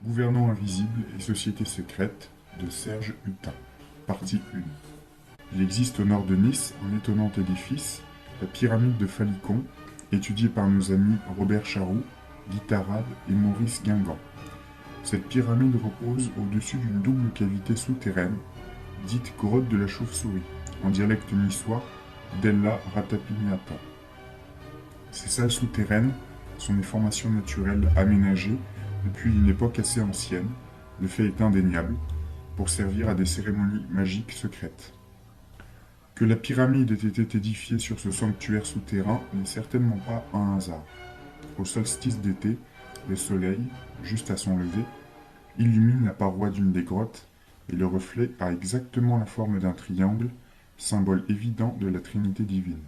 Gouvernants invisibles et sociétés secrètes de Serge Hutin. Partie 1. Il existe au nord de Nice un étonnant édifice, la pyramide de Falicon, étudiée par nos amis Robert Charroux, Guy Tarade et Maurice Guingamp. Cette pyramide repose au-dessus d'une double cavité souterraine, dite grotte de la chauve-souris, en dialecte niçois, Della Ratapinata. Ces salles souterraines sont des formations naturelles aménagées depuis une époque assez ancienne, le fait est indéniable, pour servir à des cérémonies magiques secrètes. Que la pyramide ait été édifiée sur ce sanctuaire souterrain n'est certainement pas un hasard. Au solstice d'été, le soleil, juste à son lever, illumine la paroi d'une des grottes et le reflet a exactement la forme d'un triangle, symbole évident de la Trinité divine.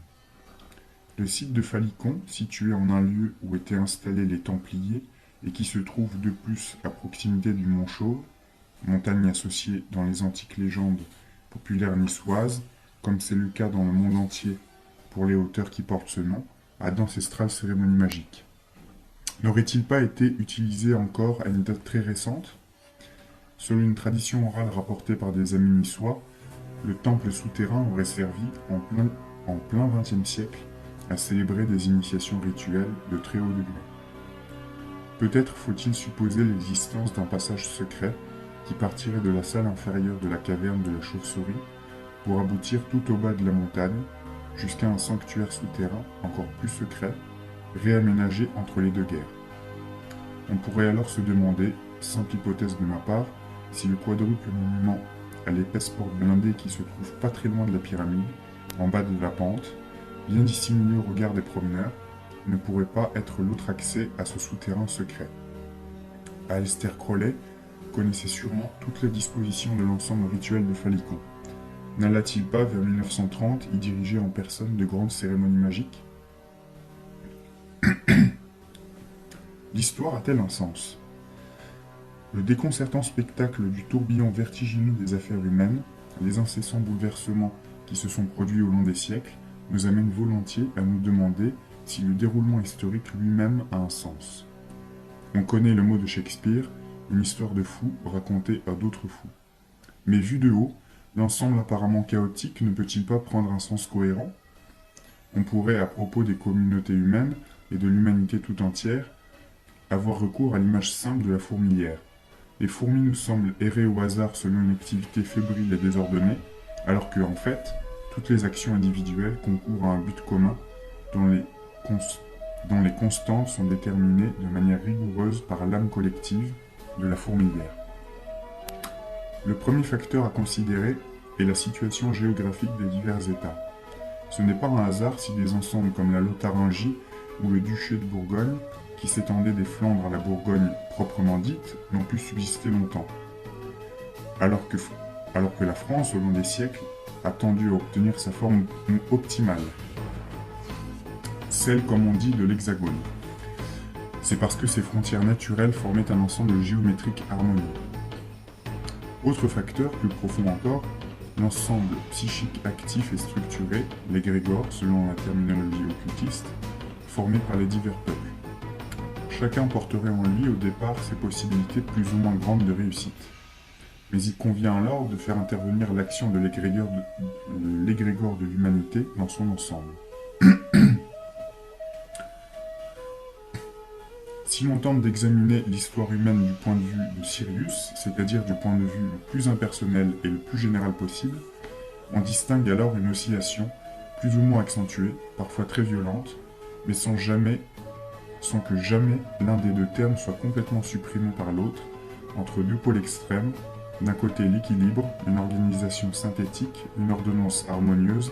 Le site de Falicon, situé en un lieu où étaient installés les Templiers et qui se trouve de plus à proximité du Mont Chauve, montagne associée dans les antiques légendes populaires niçoises, comme c'est le cas dans le monde entier pour les hauteurs qui portent ce nom, à d'ancestrales cérémonies magiques. N'aurait-il pas été utilisé encore à une date très récente? Selon une tradition orale rapportée par des amis niçois, le temple souterrain aurait servi en plein XXe siècle à célébrer des initiations rituelles de très haut degré. Peut-être faut-il supposer l'existence d'un passage secret qui partirait de la salle inférieure de la caverne de la chauve-souris pour aboutir tout au bas de la montagne jusqu'à un sanctuaire souterrain encore plus secret, réaménagé entre les deux guerres. On pourrait alors se demander, simple hypothèse de ma part, si le quadruple monument à l'épaisse porte blindée qui se trouve pas très loin de la pyramide, en bas de la pente, bien dissimulé au regard des promeneurs, ne pourrait pas être l'autre accès à ce souterrain secret. Aleister Crowley connaissait sûrement toutes les dispositions de l'ensemble rituel de Falicon. N'alla-t-il pas, vers 1930, y diriger en personne de grandes cérémonies magiques? L'histoire a-t-elle un sens? Le déconcertant spectacle du tourbillon vertigineux des affaires humaines, les incessants bouleversements qui se sont produits au long des siècles, nous amènent volontiers à nous demander si le déroulement historique lui-même a un sens. On connaît le mot de Shakespeare, une histoire de fou racontée à d'autres fous. Mais vu de haut, l'ensemble apparemment chaotique ne peut-il pas prendre un sens cohérent? On pourrait, à propos des communautés humaines et de l'humanité tout entière, avoir recours à l'image simple de la fourmilière. Les fourmis nous semblent errer au hasard selon une activité fébrile et désordonnée, alors que, en fait, toutes les actions individuelles concourent à un but commun dont les constantes sont déterminées de manière rigoureuse par l'âme collective de la fourmilière. Le premier facteur à considérer est la situation géographique des divers États. Ce n'est pas un hasard si des ensembles comme la Lotharingie ou le duché de Bourgogne, qui s'étendaient des Flandres à la Bourgogne proprement dite, n'ont pu subsister longtemps. Alors que la France, au long des siècles, a tendu à obtenir sa forme optimale, celle, comme on dit, de l'hexagone. C'est parce que ces frontières naturelles formaient un ensemble géométrique harmonieux. Autre facteur, plus profond encore, l'ensemble psychique actif et structuré, l'égrégore, selon la terminologie occultiste, formé par les divers peuples. Chacun porterait en lui au départ ses possibilités plus ou moins grandes de réussite. Mais il convient alors de faire intervenir l'action de l'égrégore de l'humanité dans son ensemble. Si l'on tente d'examiner l'histoire humaine du point de vue de Sirius, c'est-à-dire du point de vue le plus impersonnel et le plus général possible, on distingue alors une oscillation plus ou moins accentuée, parfois très violente, mais sans que jamais l'un des deux termes soit complètement supprimé par l'autre, entre deux pôles extrêmes, d'un côté l'équilibre, une organisation synthétique, une ordonnance harmonieuse,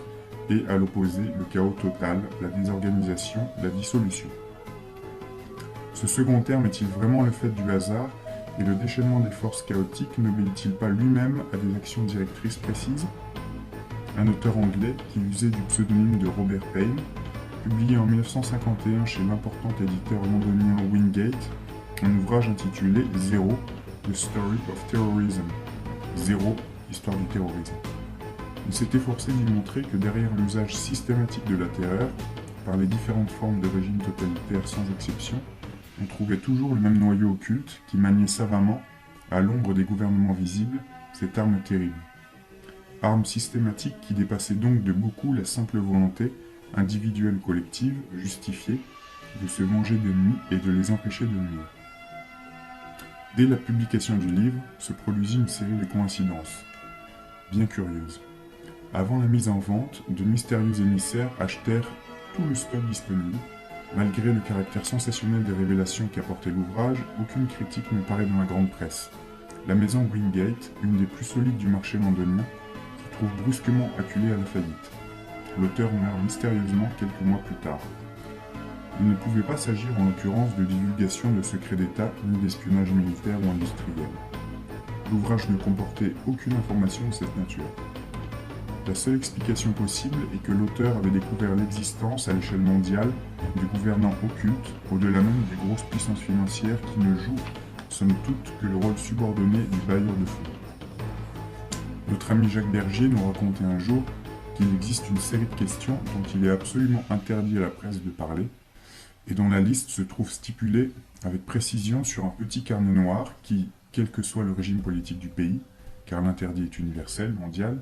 et à l'opposé le chaos total, la désorganisation, la dissolution. Ce second terme est-il vraiment le fait du hasard, et le déchaînement des forces chaotiques n'obéit-il pas lui-même à des actions directrices précises? Un auteur anglais qui usait du pseudonyme de Robert Payne, publié en 1951 chez l'important éditeur londonien Wingate, un ouvrage intitulé Zero, The Story of Terrorism. Zéro, l'histoire du terrorisme. Il s'est efforcé d'y montrer que derrière l'usage systématique de la terreur, par les différentes formes de régimes totalitaires sans exception, on trouvait toujours le même noyau occulte qui maniait savamment, à l'ombre des gouvernements visibles, cette arme terrible. Arme systématique qui dépassait donc de beaucoup la simple volonté, individuelle collective, justifiée, de se venger d'ennemis et de les empêcher de nuire. Dès la publication du livre, se produisit une série de coïncidences, bien curieuses. Avant la mise en vente, de mystérieux émissaires achetèrent tout le stock disponible. Malgré le caractère sensationnel des révélations qu'apportait l'ouvrage, aucune critique ne paraît dans la grande presse. La maison Wingate, une des plus solides du marché londonien, se trouve brusquement acculée à la faillite. L'auteur meurt mystérieusement quelques mois plus tard. Il ne pouvait pas s'agir en l'occurrence de divulgation de secrets d'État ni d'espionnage militaire ou industriel. L'ouvrage ne comportait aucune information de cette nature. La seule explication possible est que l'auteur avait découvert l'existence à l'échelle mondiale de gouvernants occultes, au-delà même des grosses puissances financières qui ne jouent, somme toute, que le rôle subordonné du bailleur de fonds. Notre ami Jacques Bergier nous racontait un jour qu'il existe une série de questions dont il est absolument interdit à la presse de parler, et dont la liste se trouve stipulée avec précision sur un petit carnet noir qui, quel que soit le régime politique du pays, car l'interdit est universel, mondial,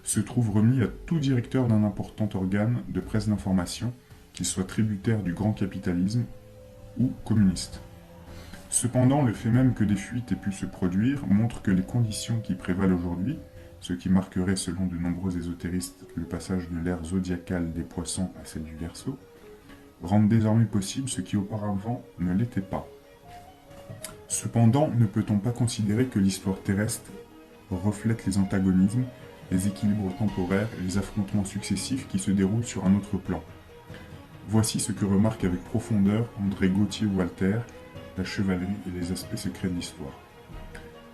se trouve remis à tout directeur d'un important organe de presse d'information, qu'il soit tributaire du grand capitalisme ou communiste. Cependant, le fait même que des fuites aient pu se produire montre que les conditions qui prévalent aujourd'hui, ce qui marquerait selon de nombreux ésotéristes le passage de l'ère zodiacale des poissons à celle du Verseau, rendent désormais possible ce qui auparavant ne l'était pas. Cependant, ne peut-on pas considérer que l'histoire terrestre reflète les antagonismes, les équilibres temporaires et les affrontements successifs qui se déroulent sur un autre plan? Voici ce que remarque avec profondeur André Gauthier-Walter, la chevalerie et les aspects secrets de l'histoire.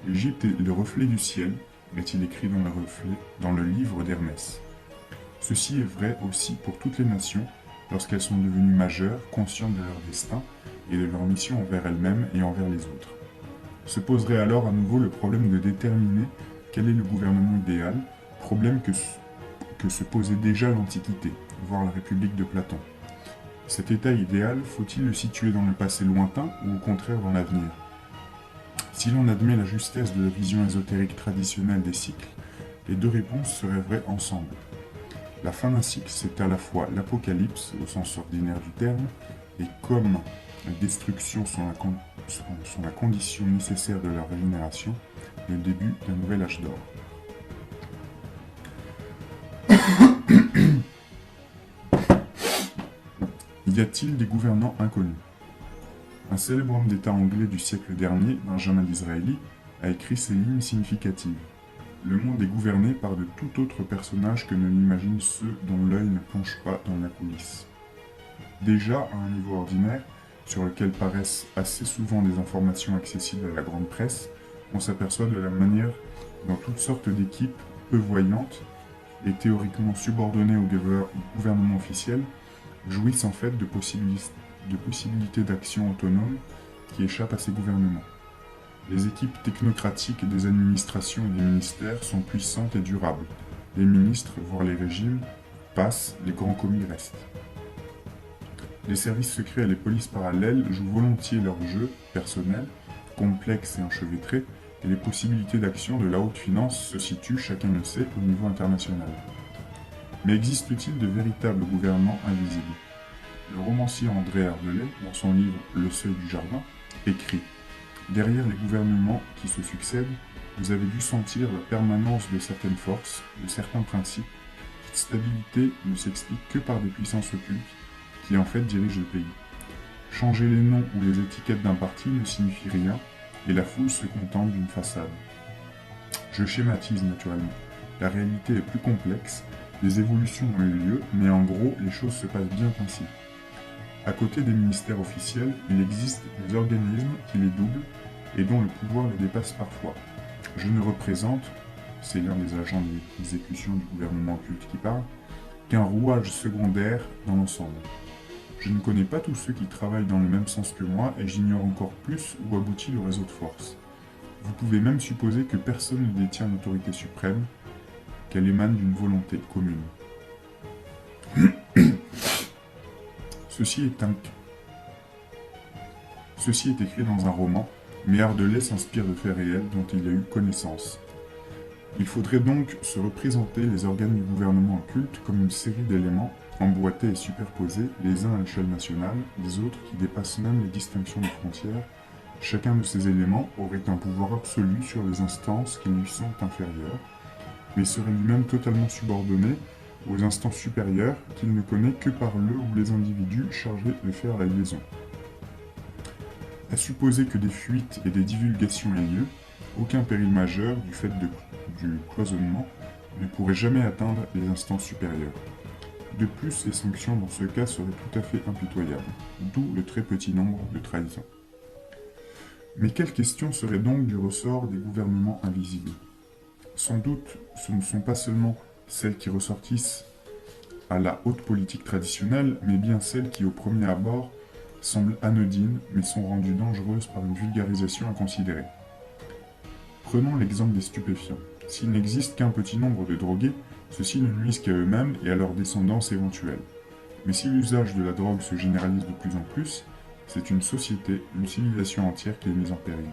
L'Égypte est le reflet du ciel, est-il écrit dans le livre d'Hermès. Ceci est vrai aussi pour toutes les nations, lorsqu'elles sont devenues majeures, conscientes de leur destin et de leur mission envers elles-mêmes et envers les autres. Se poserait alors à nouveau le problème de déterminer quel est le gouvernement idéal, problème que se posait déjà l'Antiquité, voire la République de Platon. Cet état idéal, faut-il le situer dans le passé lointain ou au contraire dans l'avenir? Si l'on admet la justesse de la vision ésotérique traditionnelle des cycles, les deux réponses seraient vraies ensemble. La fin d'un cycle, c'est à la fois l'apocalypse, au sens ordinaire du terme, et comme la destruction sont la condition nécessaire de la régénération, le début d'un nouvel âge d'or. Y a-t-il des gouvernants inconnus? Un célèbre homme d'État anglais du siècle dernier, Benjamin Disraeli, a écrit ces lignes significatives. Le monde est gouverné par de tout autre personnage que ne l'imaginent ceux dont l'œil ne plonge pas dans la coulisse. Déjà, à un niveau ordinaire, sur lequel paraissent assez souvent des informations accessibles à la grande presse, on s'aperçoit de la manière dont toutes sortes d'équipes peu voyantes et théoriquement subordonnées au gouvernement officiel jouissent en fait de possibilités d'action autonome qui échappent à ces gouvernements. Les équipes technocratiques des administrations et des ministères sont puissantes et durables. Les ministres, voire les régimes, passent, les grands commis restent. Les services secrets et les polices parallèles jouent volontiers leur jeu personnel, complexe et enchevêtré, et les possibilités d'action de la haute finance se situent, chacun le sait, au niveau international. Mais existe-t-il de véritables gouvernants invisibles? Le romancier André Ardelais, dans son livre Le Seuil du Jardin, écrit « Derrière les gouvernements qui se succèdent, vous avez dû sentir la permanence de certaines forces, de certains principes. Cette stabilité ne s'explique que par des puissances occultes qui en fait dirigent le pays. Changer les noms ou les étiquettes d'un parti ne signifie rien, et la foule se contente d'une façade. Je schématise naturellement. La réalité est plus complexe, des évolutions ont eu lieu, mais en gros, les choses se passent bien ainsi. À côté des ministères officiels, il existe des organismes qui les doublent et dont le pouvoir les dépasse parfois. Je ne représente, c'est l'un des agents d'exécution du gouvernement occulte qui parle, qu'un rouage secondaire dans l'ensemble. Je ne connais pas tous ceux qui travaillent dans le même sens que moi et j'ignore encore plus où aboutit le réseau de force. Vous pouvez même supposer que personne ne détient l'autorité suprême, qu'elle émane d'une volonté commune. Ceci est écrit dans un roman, mais Ardelais s'inspire de faits réels dont il a eu connaissance. Il faudrait donc se représenter les organes du gouvernement occulte comme une série d'éléments emboîtés et superposés, les uns à l'échelle nationale, les autres qui dépassent même les distinctions de frontières. Chacun de ces éléments aurait un pouvoir absolu sur les instances qui lui sont inférieures, mais serait lui-même totalement subordonné aux instances supérieures qu'il ne connaît que par le ou les individus chargés de faire la liaison. À supposer que des fuites et des divulgations aient lieu, aucun péril majeur du fait du cloisonnement ne pourrait jamais atteindre les instances supérieures. De plus, les sanctions dans ce cas seraient tout à fait impitoyables, d'où le très petit nombre de trahisons. Mais quelle question serait donc du ressort des gouvernements invisibles? Sans doute, ce ne sont pas seulement celles qui ressortissent à la haute politique traditionnelle, mais bien celles qui, au premier abord, semblent anodines, mais sont rendues dangereuses par une vulgarisation inconsidérée. Prenons l'exemple des stupéfiants. S'il n'existe qu'un petit nombre de drogués, ceux-ci ne nuisent qu'à eux-mêmes et à leur descendance éventuelle. Mais si l'usage de la drogue se généralise de plus en plus, c'est une société, une civilisation entière qui est mise en péril.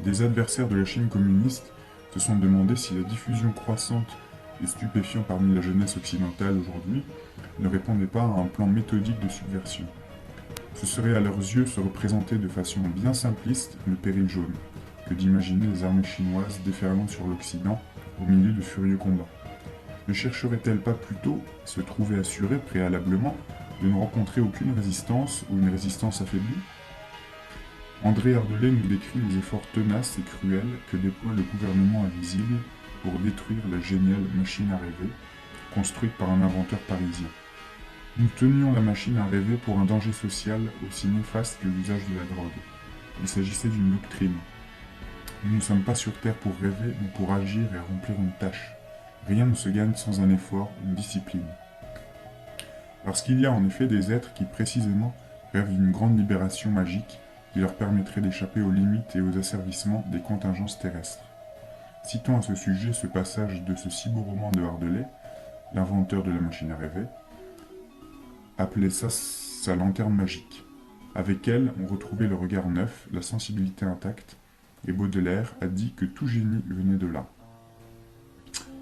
Des adversaires de la Chine communiste se sont demandé si la diffusion croissante des stupéfiants parmi la jeunesse occidentale aujourd'hui ne répondait pas à un plan méthodique de subversion. Ce serait à leurs yeux se représenter de façon bien simpliste le péril jaune, que d'imaginer les armées chinoises déferlant sur l'Occident au milieu de furieux combats. Ne chercherait-elle pas plutôt à se trouver assurée préalablement de ne rencontrer aucune résistance ou une résistance affaiblie? André Ardelais nous décrit les efforts tenaces et cruels que déploie le gouvernement invisible pour détruire la géniale machine à rêver, construite par un inventeur parisien. Nous tenions la machine à rêver pour un danger social aussi néfaste que l'usage de la drogue. Il s'agissait d'une doctrine. Nous ne sommes pas sur Terre pour rêver, mais pour agir et remplir une tâche. Rien ne se gagne sans un effort, une discipline. Parce qu'il y a en effet des êtres qui précisément rêvent d'une grande libération magique qui leur permettrait d'échapper aux limites et aux asservissements des contingences terrestres. Citons à ce sujet ce passage de ce si beau roman de Ardelais, l'inventeur de la machine à rêver, appelait ça sa lanterne magique. Avec elle, on retrouvait le regard neuf, la sensibilité intacte, et Baudelaire a dit que tout génie venait de là.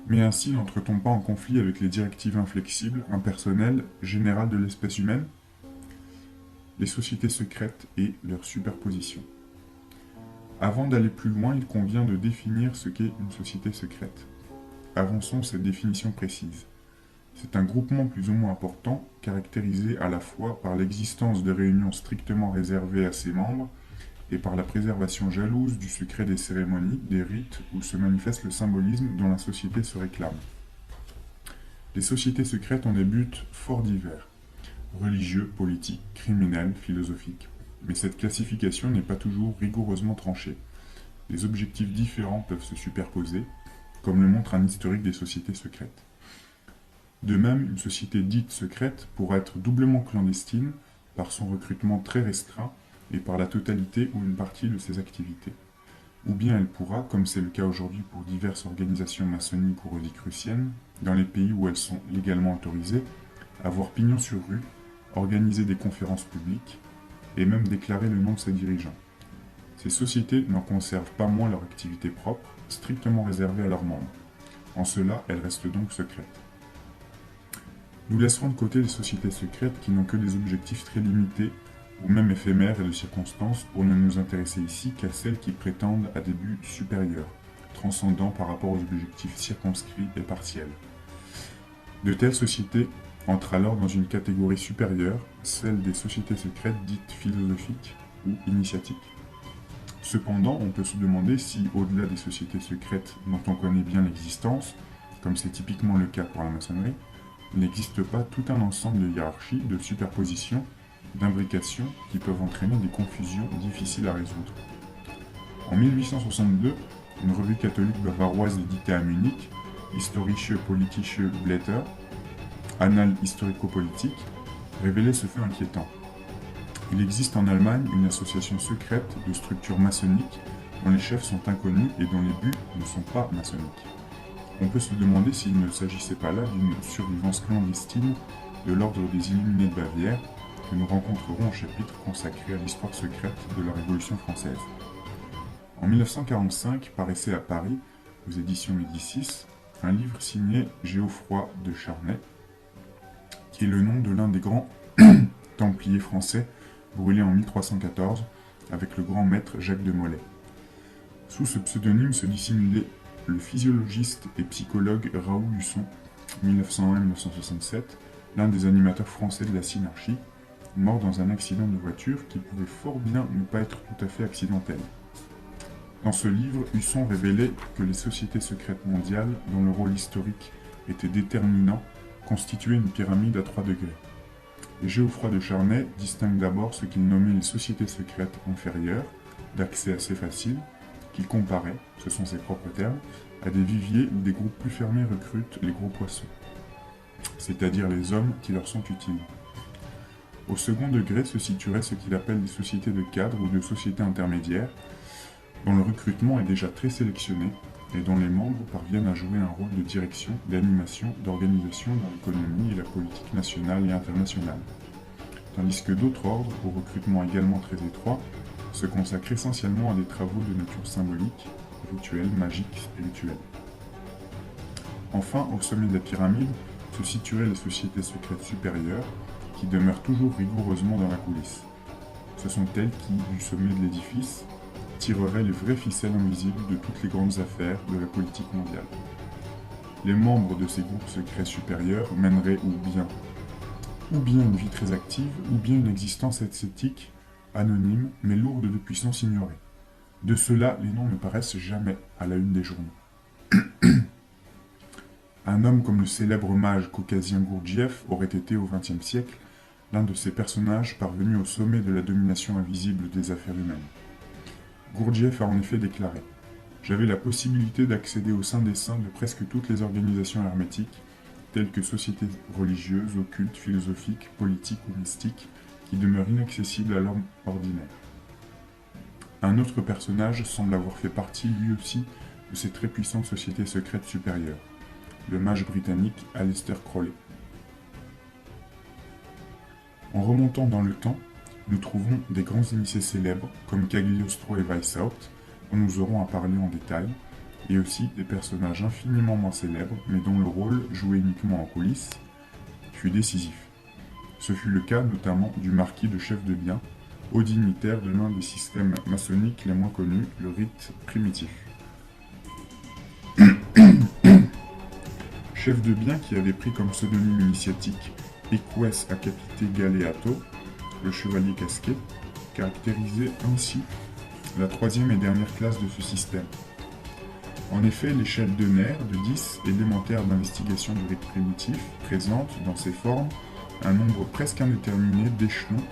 Mais ainsi n'entre-t-on pas en conflit avec les directives inflexibles, impersonnelles, générales de l'espèce humaine? Les sociétés secrètes et leur superposition. Avant d'aller plus loin, il convient de définir ce qu'est une société secrète. Avançons cette définition précise. C'est un groupement plus ou moins important, caractérisé à la fois par l'existence de réunions strictement réservées à ses membres et par la préservation jalouse du secret des cérémonies, des rites où se manifeste le symbolisme dont la société se réclame. Les sociétés secrètes ont des buts fort divers, religieux, politiques, criminels, philosophiques. Mais cette classification n'est pas toujours rigoureusement tranchée. Les objectifs différents peuvent se superposer, comme le montre un historique des sociétés secrètes. De même, une société dite secrète pourra être doublement clandestine par son recrutement très restreint et par la totalité ou une partie de ses activités. Ou bien elle pourra, comme c'est le cas aujourd'hui pour diverses organisations maçonniques ou rosicruciennes, dans les pays où elles sont légalement autorisées, avoir pignon sur rue, organiser des conférences publiques, et même déclarer le nom de ses dirigeants. Ces sociétés n'en conservent pas moins leur activité propre, strictement réservée à leurs membres. En cela, elles restent donc secrètes. Nous laisserons de côté les sociétés secrètes qui n'ont que des objectifs très limités, ou même éphémères et de circonstances, pour ne nous intéresser ici qu'à celles qui prétendent à des buts supérieurs, transcendants par rapport aux objectifs circonscrits et partiels. De telles sociétés entrent alors dans une catégorie supérieure, celle des sociétés secrètes dites philosophiques ou initiatiques. Cependant, on peut se demander si, au-delà des sociétés secrètes dont on connaît bien l'existence, comme c'est typiquement le cas pour la maçonnerie, il n'existe pas tout un ensemble de hiérarchies, de superpositions, d'imbrications qui peuvent entraîner des confusions difficiles à résoudre. En 1862, une revue catholique bavaroise éditée à Munich, Historische Politische Blätter, Annales historico-politiques, révélait ce fait inquiétant. Il existe en Allemagne une association secrète de structures maçonniques dont les chefs sont inconnus et dont les buts ne sont pas maçonniques. On peut se demander s'il ne s'agissait pas là d'une survivance clandestine de l'ordre des Illuminés de Bavière, que nous rencontrerons au chapitre consacré à l'histoire secrète de la Révolution française. En 1945 paraissait à Paris, aux éditions Médicis, un livre signé Geoffroy de Charnay, qui est le nom de l'un des grands templiers français brûlés en 1314 avec le grand maître Jacques de Molay. Sous ce pseudonyme se dissimulait le physiologiste et psychologue Raoul Husson, 1901-1967, l'un des animateurs français de la Synarchie, mort dans un accident de voiture qui pouvait fort bien ne pas être tout à fait accidentel. Dans ce livre, Husson révélait que les sociétés secrètes mondiales, dont le rôle historique était déterminant, constituaient une pyramide à 3 degrés. Et Geoffroy de Charnay distingue d'abord ce qu'il nommait les sociétés secrètes inférieures, d'accès assez facile, qu'il comparait, ce sont ses propres termes, à des viviers où des groupes plus fermés recrutent les gros poissons, c'est-à-dire les hommes qui leur sont utiles. Au second degré se situeraient ce qu'il appelle les sociétés de cadre ou de sociétés intermédiaires, dont le recrutement est déjà très sélectionné et dont les membres parviennent à jouer un rôle de direction, d'animation, d'organisation dans l'économie et la politique nationale et internationale. Tandis que d'autres ordres, au recrutement également très étroit, se consacrent essentiellement à des travaux de nature symbolique, rituelle, magique, spirituelle. Enfin, au sommet de la pyramide, se situeraient les sociétés secrètes supérieures, qui demeurent toujours rigoureusement dans la coulisse. Ce sont elles qui, du sommet de l'édifice, tireraient les vraies ficelles invisibles de toutes les grandes affaires de la politique mondiale. Les membres de ces groupes secrets supérieurs mèneraient ou bien une vie très active, ou bien une existence ascétique, anonyme, mais lourde de puissance ignorée. De ceux-là, les noms ne paraissent jamais à la une des journaux. Un homme comme le célèbre mage caucasien Gurdjieff aurait été au XXe siècle l'un de ces personnages parvenus au sommet de la domination invisible des affaires humaines. Gurdjieff a en effet déclaré « J'avais la possibilité d'accéder au sein des saints de presque toutes les organisations hermétiques, telles que sociétés religieuses, occultes, philosophiques, politiques ou mystiques, qui demeurent inaccessibles à l'homme ordinaire. » Un autre personnage semble avoir fait partie lui aussi de ces très puissantes sociétés secrètes supérieures, le mage britannique Aleister Crowley. En remontant dans le temps, nous trouvons des grands initiés célèbres comme Cagliostro et Weishaupt, dont nous aurons à parler en détail, et aussi des personnages infiniment moins célèbres, mais dont le rôle, joué uniquement en coulisses, fut décisif. Ce fut le cas notamment du marquis de Chef de Bien, haut dignitaire de l'un des systèmes maçonniques les moins connus, le rite primitif. Chef de Bien qui avait pris comme pseudonyme initiatique Eques Acapite Galeato, le chevalier casqué, caractérisait ainsi la troisième et dernière classe de ce système. En effet, l'échelle de Nair, de 10 élémentaires d'investigation du rite primitif, présente, dans ses formes, un nombre presque indéterminé d'échelons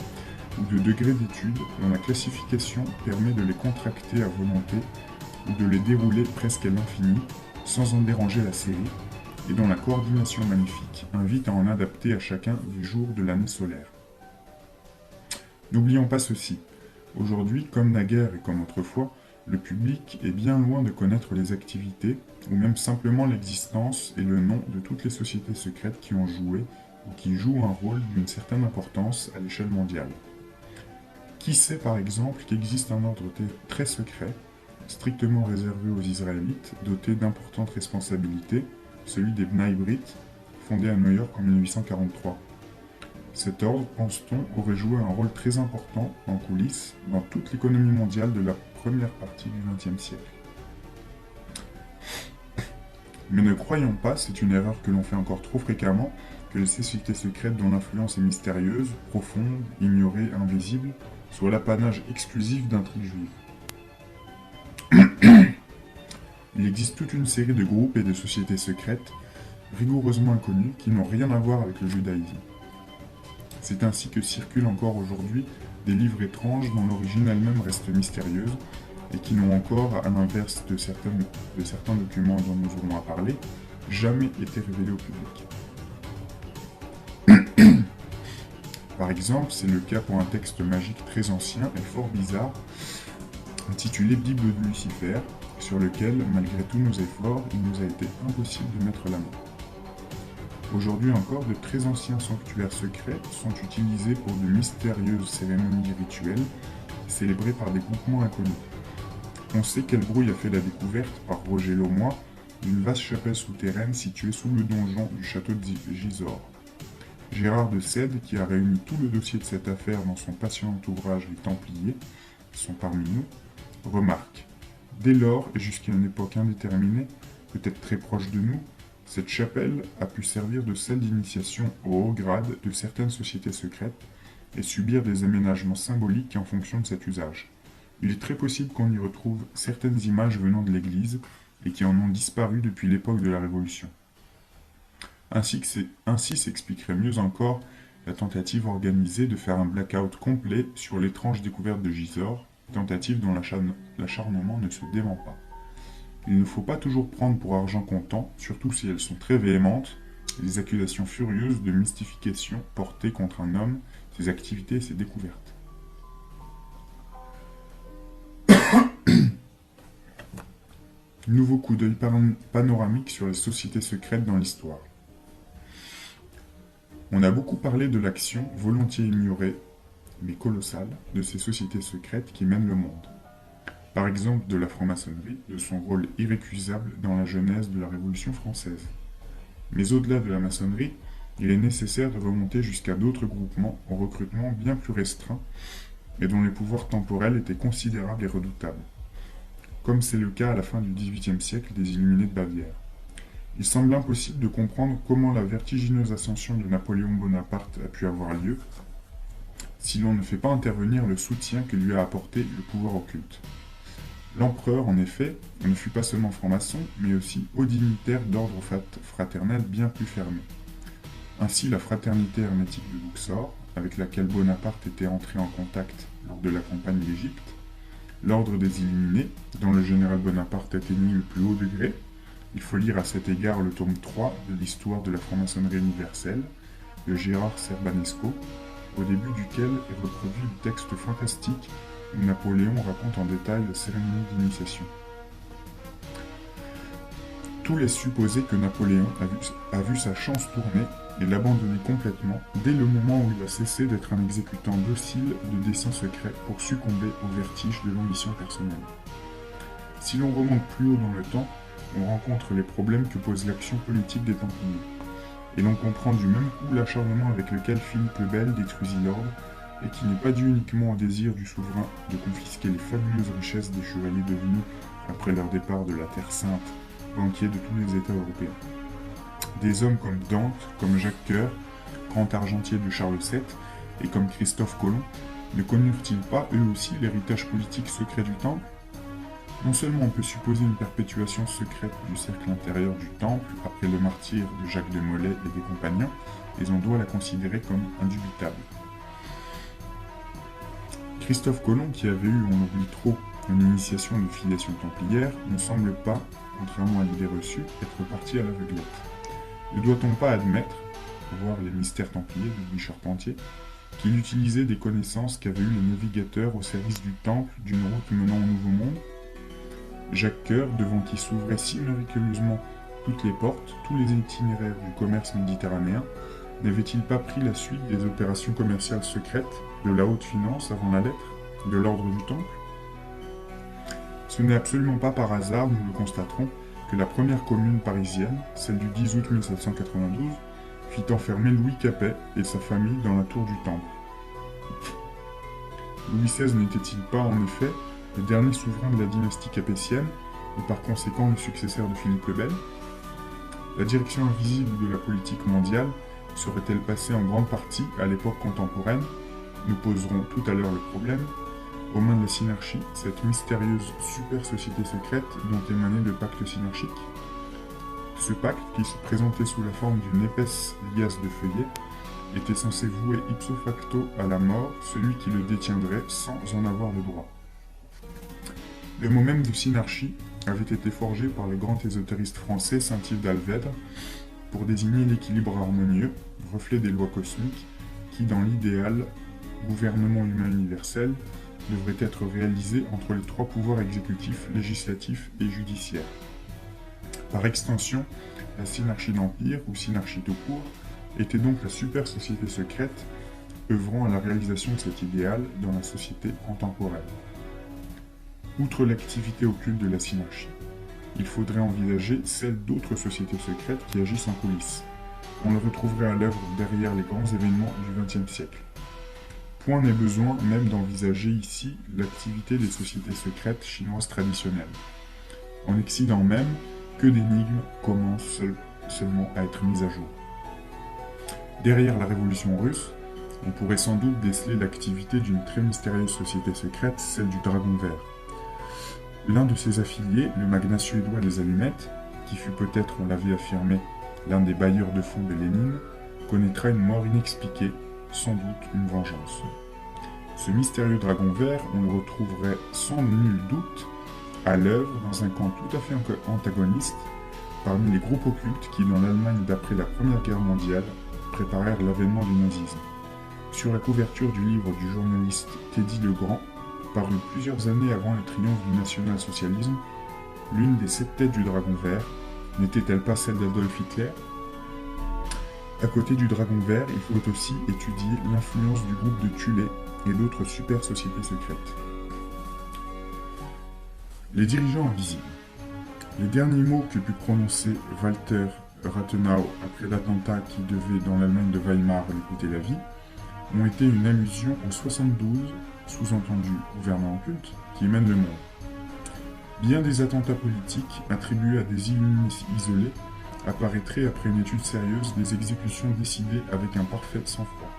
ou de degrés d'étude dont la classification permet de les contracter à volonté ou de les dérouler presque à l'infini, sans en déranger la série, et dont la coordination magnifique invite à en adapter à chacun des jours de l'année solaire. N'oublions pas ceci. Aujourd'hui, comme naguère et comme autrefois, le public est bien loin de connaître les activités, ou même simplement l'existence et le nom de toutes les sociétés secrètes qui ont joué ou qui jouent un rôle d'une certaine importance à l'échelle mondiale. Qui sait par exemple qu'existe un ordre très secret, strictement réservé aux Israélites, doté d'importantes responsabilités, celui des Bnai Brit, fondé à New York en 1843. Cet ordre, pense-t-on, aurait joué un rôle très important en coulisses dans toute l'économie mondiale de la première partie du XXe siècle. Mais ne croyons pas, c'est une erreur que l'on fait encore trop fréquemment, que les sociétés secrètes dont l'influence est mystérieuse, profonde, ignorée, invisible, soient l'apanage exclusif d'intrigues juives. Il existe toute une série de groupes et de sociétés secrètes, rigoureusement inconnues, qui n'ont rien à voir avec le judaïsme. C'est ainsi que circulent encore aujourd'hui des livres étranges dont l'origine elle-même reste mystérieuse, et qui n'ont encore, à l'inverse de certains documents dont nous aurons à parler, jamais été révélés au public. Par exemple, c'est le cas pour un texte magique très ancien et fort bizarre, intitulé Bible de Lucifer, sur lequel, malgré tous nos efforts, il nous a été impossible de mettre la main. Aujourd'hui encore, de très anciens sanctuaires secrets sont utilisés pour de mystérieuses cérémonies rituelles célébrées par des groupements inconnus. On sait qu'Elbrouille a fait la découverte, par Roger Laumois, d'une vaste chapelle souterraine située sous le donjon du château de Gisors. Gérard de Sède, qui a réuni tout le dossier de cette affaire dans son passionnant ouvrage Les Templiers, qui sont parmi nous, remarque: dès lors, et jusqu'à une époque indéterminée, peut-être très proche de nous, cette chapelle a pu servir de salle d'initiation au haut grade de certaines sociétés secrètes et subir des aménagements symboliques en fonction de cet usage. Il est très possible qu'on y retrouve certaines images venant de l'Église et qui en ont disparu depuis l'époque de la Révolution. Ainsi s'expliquerait mieux encore la tentative organisée de faire un blackout complet sur l'étrange découverte de Gisors, tentative dont l'acharnement ne se dément pas. Il ne faut pas toujours prendre pour argent comptant, surtout si elles sont très véhémentes, les accusations furieuses de mystification portées contre un homme, ses activités et ses découvertes. Nouveau coup d'œil panoramique sur les sociétés secrètes dans l'histoire. On a beaucoup parlé de l'action, volontiers ignorée, mais colossale, de ces sociétés secrètes qui mènent le monde. Par exemple de la franc-maçonnerie, de son rôle irrécusable dans la genèse de la Révolution française. Mais au-delà de la maçonnerie, il est nécessaire de remonter jusqu'à d'autres groupements au recrutement bien plus restreint et dont les pouvoirs temporels étaient considérables et redoutables, comme c'est le cas à la fin du XVIIIe siècle des Illuminés de Bavière. Il semble impossible de comprendre comment la vertigineuse ascension de Napoléon Bonaparte a pu avoir lieu si l'on ne fait pas intervenir le soutien que lui a apporté le pouvoir occulte. L'empereur, en effet, ne fut pas seulement franc-maçon, mais aussi haut dignitaire d'ordre fraternel bien plus fermé. Ainsi, la fraternité hermétique de Luxor, avec laquelle Bonaparte était entré en contact lors de la campagne d'Égypte, l'ordre des Illuminés, dont le général Bonaparte atteignit le plus haut degré. Il faut lire à cet égard le tome 3 de l'histoire de la franc-maçonnerie universelle, de Gérard Serbanesco, au début duquel est reproduit le texte fantastique où Napoléon raconte en détail la cérémonie d'initiation. Tout laisse supposer que Napoléon a vu sa chance tourner et l'abandonner complètement dès le moment où il a cessé d'être un exécutant docile de desseins secrets pour succomber au vertige de l'ambition personnelle. Si l'on remonte plus haut dans le temps, on rencontre les problèmes que pose l'action politique des Templiers, et l'on comprend du même coup l'acharnement avec lequel Philippe le Bel détruisit l'ordre, et qui n'est pas dû uniquement au désir du souverain de confisquer les fabuleuses richesses des chevaliers devenus, après leur départ de la Terre Sainte, banquiers de tous les États européens. Des hommes comme Dante, comme Jacques Coeur, grand argentier de Charles VII, et comme Christophe Colomb, ne connurent-ils pas eux aussi l'héritage politique secret du Temple? Non seulement on peut supposer une perpétuation secrète du cercle intérieur du Temple après le martyre de Jacques de Molay et des compagnons, mais on doit la considérer comme indubitable. Christophe Colomb, qui avait eu, on l'oublie trop, une initiation de filiation templière, ne semble pas, contrairement à l'idée reçue, être parti à l'aveuglette. Ne doit-on pas admettre, voir les mystères templiers de Louis Charpentier, qu'il utilisait des connaissances qu'avaient eues les navigateurs au service du Temple d'une route menant au Nouveau Monde? Jacques Coeur, devant qui s'ouvraient si miraculeusement toutes les portes, tous les itinéraires du commerce méditerranéen, n'avait-il pas pris la suite des opérations commerciales secrètes, de la haute finance avant la lettre, de l'ordre du Temple? Ce n'est absolument pas par hasard, nous le constaterons, que la première commune parisienne, celle du 10 août 1792, fit enfermer Louis Capet et sa famille dans la tour du Temple. Louis XVI n'était-il pas, en effet, le dernier souverain de la dynastie capétienne, et par conséquent le successeur de Philippe le Bel? La direction invisible de la politique mondiale serait-elle passée en grande partie à l'époque contemporaine? Nous poserons tout à l'heure le problème. Aux mains de la synarchie, cette mystérieuse super-société secrète dont émanait le pacte synarchique. Ce pacte, qui se présentait sous la forme d'une épaisse liasse de feuillets, était censé vouer ipso facto à la mort celui qui le détiendrait sans en avoir le droit. Le mot même de synarchie avait été forgé par le grand ésotériste français Saint-Yves d'Alvèdre pour désigner l'équilibre harmonieux, reflet des lois cosmiques, qui, dans l'idéal gouvernement humain universel, devrait être réalisé entre les trois pouvoirs exécutifs, législatifs et judiciaires. Par extension, la synarchie d'Empire, ou synarchie tout court, était donc la super société secrète œuvrant à la réalisation de cet idéal dans la société contemporaine. Outre l'activité occulte de la synarchie, il faudrait envisager celle d'autres sociétés secrètes qui agissent en coulisses. On le retrouverait à l'œuvre derrière les grands événements du XXe siècle. Point n'est besoin même d'envisager ici l'activité des sociétés secrètes chinoises traditionnelles. En Occident même, que d'énigmes commencent seulement à être mises à jour. Derrière la révolution russe, on pourrait sans doute déceler l'activité d'une très mystérieuse société secrète, celle du Dragon Vert. L'un de ses affiliés, le magnat suédois des allumettes, qui fut peut-être, on l'avait affirmé, l'un des bailleurs de fonds de Lénine, connaîtra une mort inexpliquée, sans doute une vengeance. Ce mystérieux Dragon Vert, on le retrouverait sans nul doute à l'œuvre dans un camp tout à fait antagoniste parmi les groupes occultes qui, dans l'Allemagne d'après la Première Guerre mondiale, préparèrent l'avènement du nazisme. Sur la couverture du livre du journaliste Teddy Legrand, paru plusieurs années avant le triomphe du national-socialisme, l'une des 7 têtes du Dragon Vert n'était-elle pas celle d'Adolf Hitler? À côté du Dragon Vert, il faut aussi étudier l'influence du groupe de Thulé et d'autres super sociétés secrètes. Les dirigeants invisibles. Les derniers mots que put prononcer Walter Rathenau après l'attentat qui devait, dans l'Allemagne de Weimar, lui coûter la vie, ont été une allusion en 72, sous-entendu gouvernement occulte, qui mène le monde. Bien des attentats politiques attribués à des illuminés isolés apparaîtraient après une étude sérieuse des exécutions décidées avec un parfait sang-froid.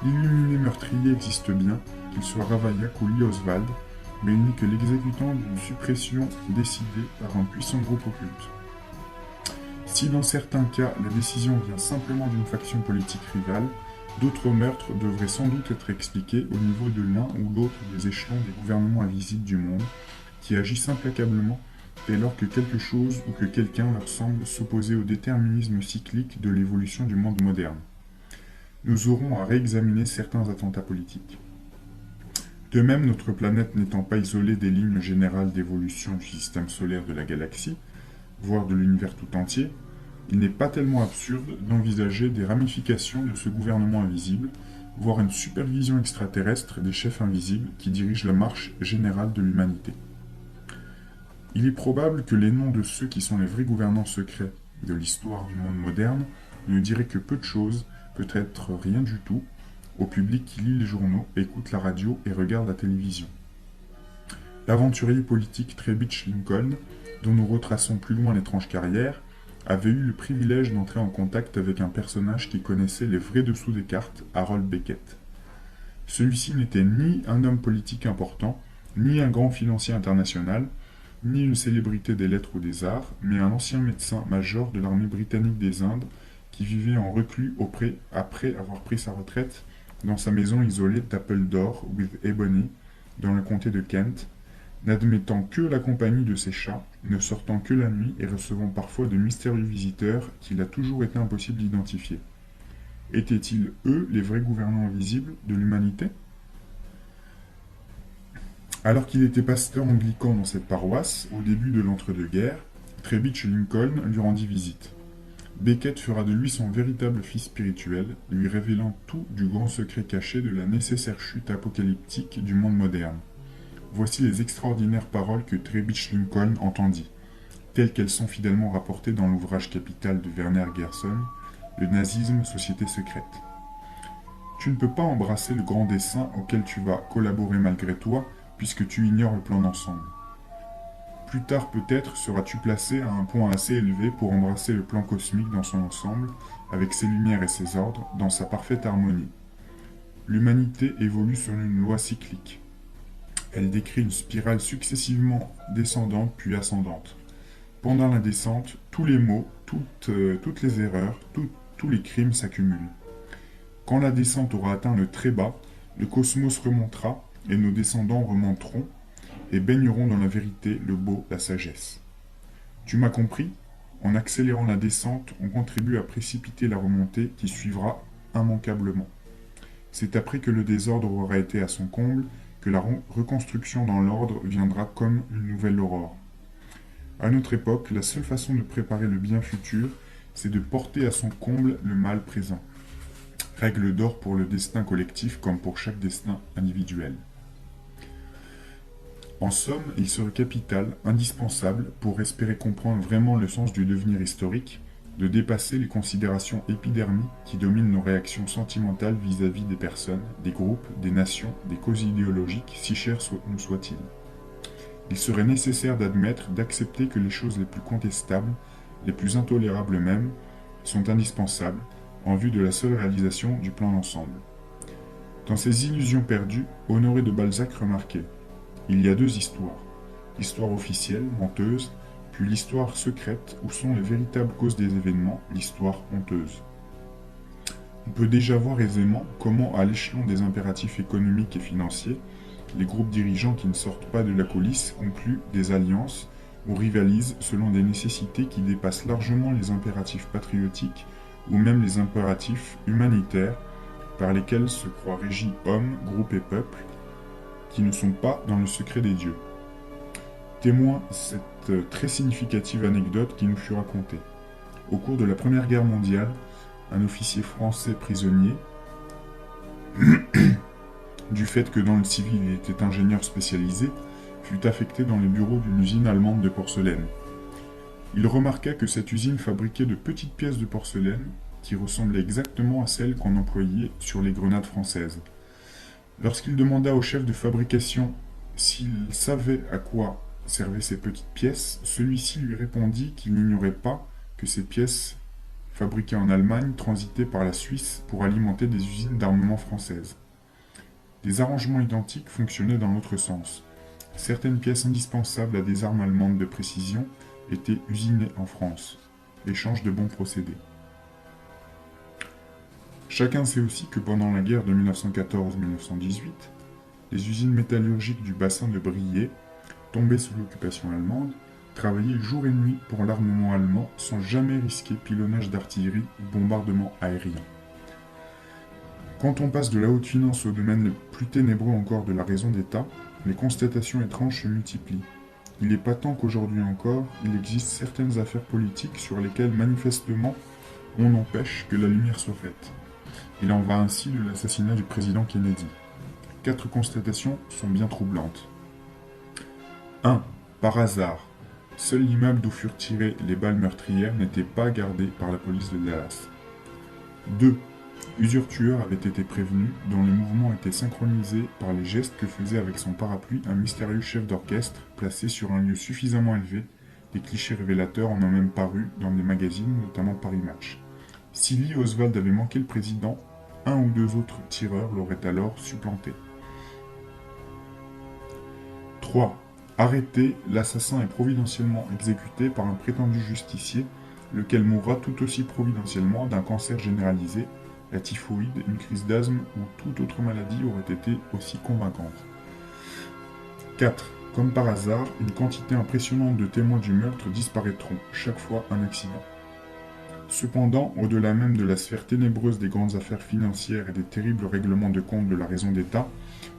L'illuminé meurtrier existe bien, qu'il soit Ravaillac ou Lee Oswald, mais il n'est que l'exécutant d'une suppression décidée par un puissant groupe occulte. Si dans certains cas la décision vient simplement d'une faction politique rivale, d'autres meurtres devraient sans doute être expliqués au niveau de l'un ou l'autre des échelons des gouvernements invisibles du monde, qui agissent implacablement dès lors que quelque chose ou que quelqu'un leur semble s'opposer au déterminisme cyclique de l'évolution du monde moderne. Nous aurons à réexaminer certains attentats politiques. De même, notre planète n'étant pas isolée des lignes générales d'évolution du système solaire de la galaxie, voire de l'univers tout entier, il n'est pas tellement absurde d'envisager des ramifications de ce gouvernement invisible, voire une supervision extraterrestre des chefs invisibles qui dirigent la marche générale de l'humanité. Il est probable que les noms de ceux qui sont les vrais gouvernants secrets de l'histoire du monde moderne ne diraient que peu de choses, peut-être rien du tout, au public qui lit les journaux, écoute la radio et regarde la télévision. L'aventurier politique Trebitsch Lincoln, dont nous retraçons plus loin l'étrange carrière, avait eu le privilège d'entrer en contact avec un personnage qui connaissait les vrais dessous des cartes, Harold Beckett. Celui-ci n'était ni un homme politique important, ni un grand financier international, ni une célébrité des lettres ou des arts, mais un ancien médecin-major de l'armée britannique des Indes qui vivait en reclus après avoir pris sa retraite dans sa maison isolée d'Appledore with Ebony, dans le comté de Kent, n'admettant que la compagnie de ses chats, ne sortant que la nuit et recevant parfois de mystérieux visiteurs qu'il a toujours été impossible d'identifier. Étaient-ils, eux, les vrais gouvernants invisibles de l'humanité? Alors qu'il était pasteur anglican dans cette paroisse, au début de l'entre-deux-guerres, Trebitsch Lincoln lui rendit visite. Beckett fera de lui son véritable fils spirituel, lui révélant tout du grand secret caché de la nécessaire chute apocalyptique du monde moderne. Voici les extraordinaires paroles que Trebitsch Lincoln entendit, telles qu'elles sont fidèlement rapportées dans l'ouvrage capital de Werner Gerson, Le nazisme, société secrète. Tu ne peux pas embrasser le grand dessein auquel tu vas collaborer malgré toi, puisque tu ignores le plan d'ensemble. Plus tard peut-être seras-tu placé à un point assez élevé pour embrasser le plan cosmique dans son ensemble, avec ses lumières et ses ordres, dans sa parfaite harmonie. L'humanité évolue selon une loi cyclique. Elle décrit une spirale successivement descendante puis ascendante. Pendant la descente, tous les maux, toutes les erreurs, tous les crimes s'accumulent. Quand la descente aura atteint le très bas, le cosmos remontera et nos descendants remonteront et baigneront dans la vérité, le beau, la sagesse. Tu m'as compris? En accélérant la descente, on contribue à précipiter la remontée qui suivra immanquablement. C'est après que le désordre aura été à son comble que la reconstruction dans l'ordre viendra comme une nouvelle aurore. À notre époque, la seule façon de préparer le bien futur, c'est de porter à son comble le mal présent. Règle d'or pour le destin collectif comme pour chaque destin individuel. En somme, il serait capital, indispensable, pour espérer comprendre vraiment le sens du devenir historique, de dépasser les considérations épidermiques qui dominent nos réactions sentimentales vis-à-vis des personnes, des groupes, des nations, des causes idéologiques, si chères nous soient-ils. Il serait nécessaire d'admettre, d'accepter que les choses les plus contestables, les plus intolérables même, sont indispensables, en vue de la seule réalisation du plan d'ensemble. Dans ces illusions perdues, Honoré de Balzac remarquait: il y a deux histoires. L'histoire officielle, menteuse, puis l'histoire secrète, où sont les véritables causes des événements, l'histoire honteuse. On peut déjà voir aisément comment, à l'échelon des impératifs économiques et financiers, les groupes dirigeants qui ne sortent pas de la coulisse concluent des alliances ou rivalisent selon des nécessités qui dépassent largement les impératifs patriotiques ou même les impératifs humanitaires par lesquels se croient régis hommes, groupes et peuples, qui ne sont pas dans le secret des dieux. Témoin cette très significative anecdote qui nous fut racontée. Au cours de la Première Guerre mondiale, un officier français prisonnier, du fait que dans le civil il était ingénieur spécialisé, fut affecté dans les bureaux d'une usine allemande de porcelaine. Il remarqua que cette usine fabriquait de petites pièces de porcelaine qui ressemblaient exactement à celles qu'on employait sur les grenades françaises. Lorsqu'il demanda au chef de fabrication s'il savait à quoi servaient ces petites pièces, celui-ci lui répondit qu'il n'ignorait pas que ces pièces, fabriquées en Allemagne, transitaient par la Suisse pour alimenter des usines d'armement françaises. Des arrangements identiques fonctionnaient dans l'autre sens. Certaines pièces indispensables à des armes allemandes de précision étaient usinées en France. Échange de bons procédés. Chacun sait aussi que pendant la guerre de 1914-1918, les usines métallurgiques du bassin de Briey, tombées sous l'occupation allemande, travaillaient jour et nuit pour l'armement allemand sans jamais risquer pilonnage d'artillerie ou bombardement aérien. Quand on passe de la haute finance au domaine le plus ténébreux encore de la raison d'État, les constatations étranges se multiplient. Il est patent qu'aujourd'hui encore, il existe certaines affaires politiques sur lesquelles manifestement on empêche que la lumière soit faite. Il en va ainsi de l'assassinat du président Kennedy. 4 constatations sont bien troublantes. 1. Par hasard, seul l'immeuble d'où furent tirées les balles meurtrières n'était pas gardé par la police de Dallas. 2. Plusieurs tueurs avaient été prévenus, dont les mouvements étaient synchronisés par les gestes que faisait avec son parapluie un mystérieux chef d'orchestre placé sur un lieu suffisamment élevé. Des clichés révélateurs en ont même paru dans des magazines, notamment Paris Match. Si Lee Oswald avait manqué le président, 1 ou 2 autres tireurs l'auraient alors supplanté. 3. Arrêté, l'assassin est providentiellement exécuté par un prétendu justicier, lequel mourra tout aussi providentiellement d'un cancer généralisé, la typhoïde, une crise d'asthme ou toute autre maladie aurait été aussi convaincante. 4. Comme par hasard, une quantité impressionnante de témoins du meurtre disparaîtront, chaque fois un accident. Cependant, au-delà même de la sphère ténébreuse des grandes affaires financières et des terribles règlements de compte de la raison d'État,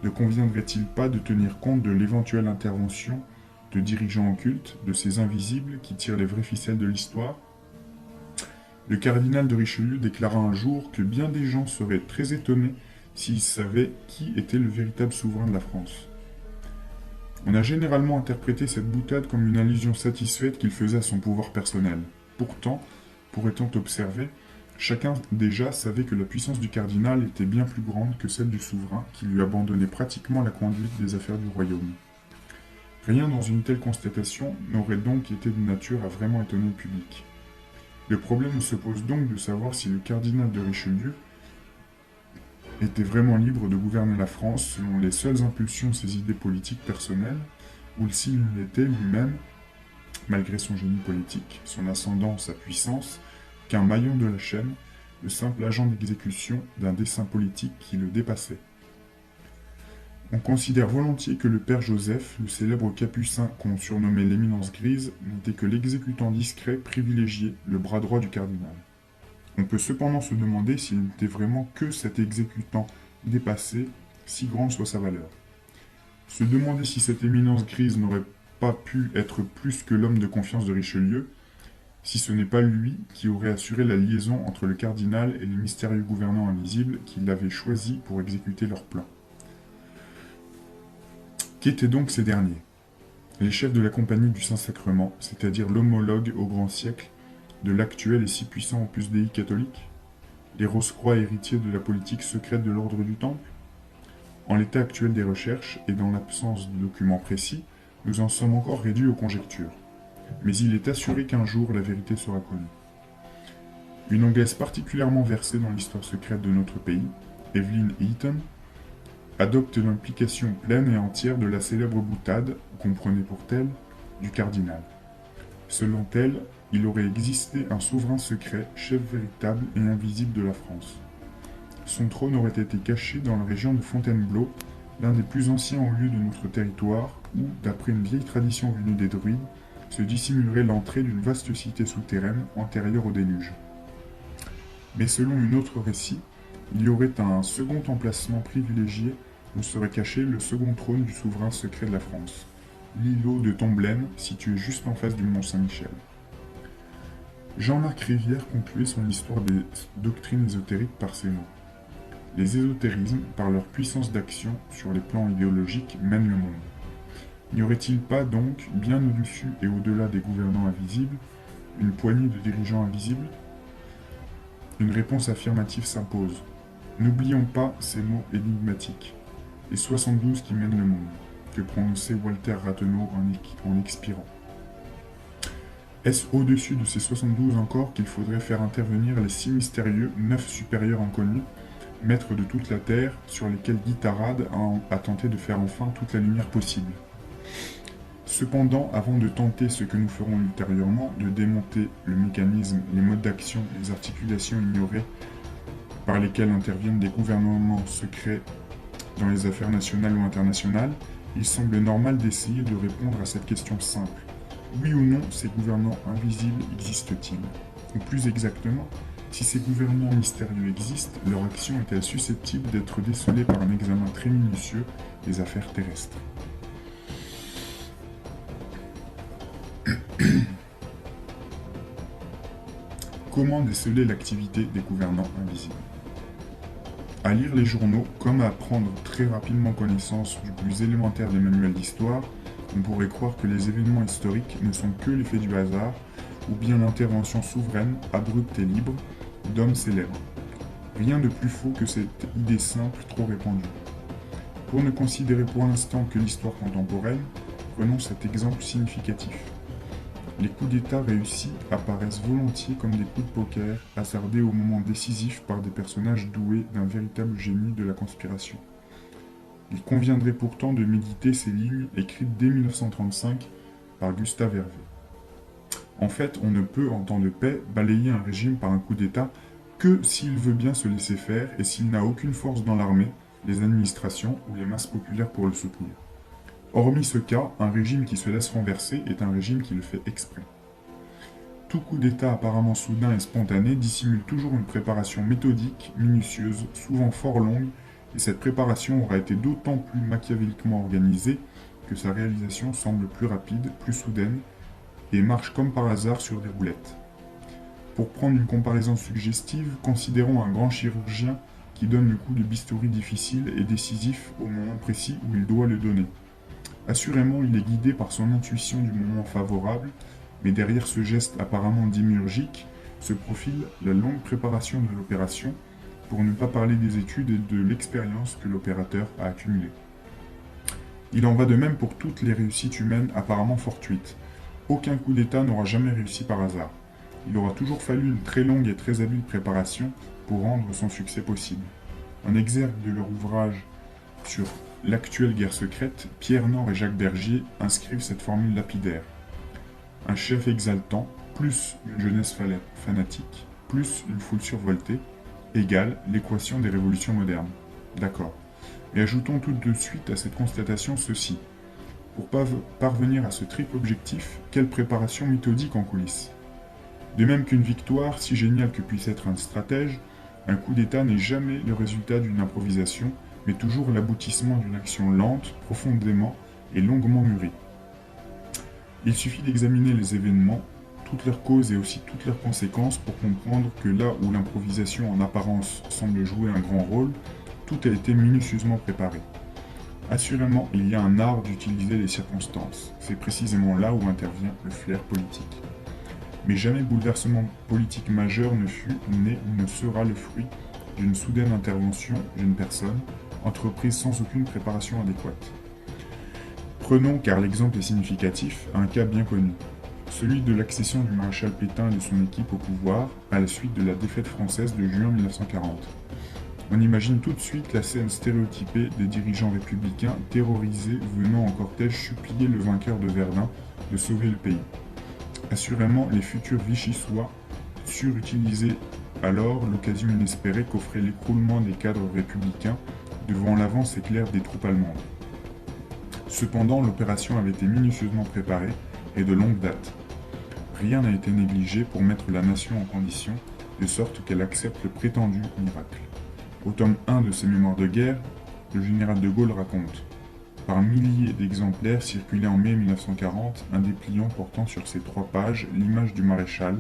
ne conviendrait-il pas de tenir compte de l'éventuelle intervention de dirigeants occultes, de ces invisibles qui tirent les vraies ficelles de l'histoire ? Le cardinal de Richelieu déclara un jour que bien des gens seraient très étonnés s'ils savaient qui était le véritable souverain de la France. On a généralement interprété cette boutade comme une allusion satisfaite qu'il faisait à son pouvoir personnel. Pourtant, pourrait-on observer, chacun déjà savait que la puissance du cardinal était bien plus grande que celle du souverain qui lui abandonnait pratiquement la conduite des affaires du royaume. Rien dans une telle constatation n'aurait donc été de nature à vraiment étonner le public. Le problème se pose donc de savoir si le cardinal de Richelieu était vraiment libre de gouverner la France selon les seules impulsions de ses idées politiques personnelles, ou s'il n'était lui-même, malgré son génie politique, son ascendant, sa puissance, qu'un maillon de la chaîne, le simple agent d'exécution d'un dessein politique qui le dépassait. On considère volontiers que le père Joseph, le célèbre capucin qu'on surnommait l'éminence grise, n'était que l'exécutant discret, privilégié, le bras droit du cardinal. On peut cependant se demander s'il n'était vraiment que cet exécutant dépassé, si grande soit sa valeur. Se demander si cette éminence grise n'aurait pas pu être plus que l'homme de confiance de Richelieu, si ce n'est pas lui qui aurait assuré la liaison entre le cardinal et les mystérieux gouvernants invisibles qu'il avait choisis pour exécuter leur plan. Qu'étaient donc ces derniers? Les chefs de la Compagnie du Saint-Sacrement, c'est-à-dire l'homologue au grand siècle de l'actuel et si puissant Opus Dei catholique? Les Rose-Croix héritiers de la politique secrète de l'ordre du Temple? En l'état actuel des recherches, et dans l'absence de documents précis, nous en sommes encore réduits aux conjectures. Mais il est assuré qu'un jour la vérité sera connue. Une Anglaise particulièrement versée dans l'histoire secrète de notre pays, Evelyn Eaton, adopte l'implication pleine et entière de la célèbre boutade, comprenée pour telle, du cardinal. Selon elle, il aurait existé un souverain secret, chef véritable et invisible de la France. Son trône aurait été caché dans la région de Fontainebleau, l'un des plus anciens hauts lieux de notre territoire, où, d'après une vieille tradition venue des druides, se dissimulerait l'entrée d'une vaste cité souterraine antérieure au déluge. Mais selon un autre récit, il y aurait un second emplacement privilégié où serait caché le second trône du souverain secret de la France, l'îlot de Tomblaine, situé juste en face du Mont Saint-Michel. Jean-Marc Rivière concluait son histoire des doctrines ésotériques par ces mots. Les ésotérismes, par leur puissance d'action sur les plans idéologiques, mènent le monde. N'y aurait-il pas donc, bien au-dessus et au-delà des gouvernants invisibles, une poignée de dirigeants invisibles? Une réponse affirmative s'impose. N'oublions pas ces mots énigmatiques. Les 72 qui mènent le monde, que prononçait Walter Rathenau en expirant. Est-ce au-dessus de ces 72 encore qu'il faudrait faire intervenir les 6 mystérieux, 9 supérieurs inconnus, maîtres de toute la terre, sur lesquels Guy Tarade a tenté de faire enfin toute la lumière possible? Cependant, avant de tenter ce que nous ferons ultérieurement, de démonter le mécanisme, les modes d'action et les articulations ignorées par lesquelles interviennent des gouvernements secrets dans les affaires nationales ou internationales, il semble normal d'essayer de répondre à cette question simple. Oui ou non, ces gouvernants invisibles existent-ils? Ou plus exactement, si ces gouvernants mystérieux existent, leur action est-elle susceptible d'être décelée par un examen très minutieux des affaires terrestres? Comment déceler l'activité des gouvernants invisibles? À lire les journaux, comme à prendre très rapidement connaissance du plus élémentaire des manuels d'histoire, on pourrait croire que les événements historiques ne sont que l'effet du hasard, ou bien l'intervention souveraine, abrupte et libre, d'hommes célèbres. Rien de plus faux que cette idée simple trop répandue. Pour ne considérer pour l'instant que l'histoire contemporaine, prenons cet exemple significatif. Les coups d'État réussis apparaissent volontiers comme des coups de poker hasardés au moment décisif par des personnages doués d'un véritable génie de la conspiration. Il conviendrait pourtant de méditer ces lignes écrites dès 1935 par Gustave Hervé. En fait, on ne peut, en temps de paix, balayer un régime par un coup d'État que s'il veut bien se laisser faire et s'il n'a aucune force dans l'armée, les administrations ou les masses populaires pour le soutenir. Hormis ce cas, un régime qui se laisse renverser est un régime qui le fait exprès. Tout coup d'État apparemment soudain et spontané dissimule toujours une préparation méthodique, minutieuse, souvent fort longue, et cette préparation aura été d'autant plus machiavéliquement organisée que sa réalisation semble plus rapide, plus soudaine, et marche comme par hasard sur des roulettes. Pour prendre une comparaison suggestive, considérons un grand chirurgien qui donne le coup de bistouri difficile et décisif au moment précis où il doit le donner. Assurément, il est guidé par son intuition du moment favorable, mais derrière ce geste apparemment démiurgique se profile la longue préparation de l'opération, pour ne pas parler des études et de l'expérience que l'opérateur a accumulée. Il en va de même pour toutes les réussites humaines apparemment fortuites. Aucun coup d'État n'aura jamais réussi par hasard. Il aura toujours fallu une très longue et très habile préparation pour rendre son succès possible. En exergue de leur ouvrage sur l'actuelle guerre secrète, Pierre Nord et Jacques Bergier inscrivent cette formule lapidaire. Un chef exaltant, plus une jeunesse fanatique, plus une foule survoltée, égale l'équation des révolutions modernes. D'accord. Et ajoutons tout de suite à cette constatation ceci. Pour parvenir à ce triple objectif, quelle préparation méthodique en coulisses? De même qu'une victoire, si géniale que puisse être un stratège, un coup d'État n'est jamais le résultat d'une improvisation, mais toujours l'aboutissement d'une action lente, profondément et longuement mûrie. Il suffit d'examiner les événements, toutes leurs causes et aussi toutes leurs conséquences pour comprendre que là où l'improvisation en apparence semble jouer un grand rôle, tout a été minutieusement préparé. Assurément, il y a un art d'utiliser les circonstances. C'est précisément là où intervient le flair politique. Mais jamais bouleversement politique majeur ne fut, né ou ne sera le fruit d'une soudaine intervention d'une personne, entreprise sans aucune préparation adéquate. Prenons, car l'exemple est significatif, un cas bien connu. Celui de l'accession du maréchal Pétain et de son équipe au pouvoir à la suite de la défaite française de juin 1940. On imagine tout de suite la scène stéréotypée des dirigeants républicains terrorisés venant en cortège supplier le vainqueur de Verdun de sauver le pays. Assurément, les futurs vichysois surutilisaient alors l'occasion inespérée qu'offrait l'écroulement des cadres républicains devant l'avance éclair des troupes allemandes. Cependant, l'opération avait été minutieusement préparée et de longue date. Rien n'a été négligé pour mettre la nation en condition, de sorte qu'elle accepte le prétendu miracle. Au tome 1 de ses mémoires de guerre, le général de Gaulle raconte « Par milliers d'exemplaires circulait en mai 1940 un dépliant portant sur ses 3 pages l'image du maréchal,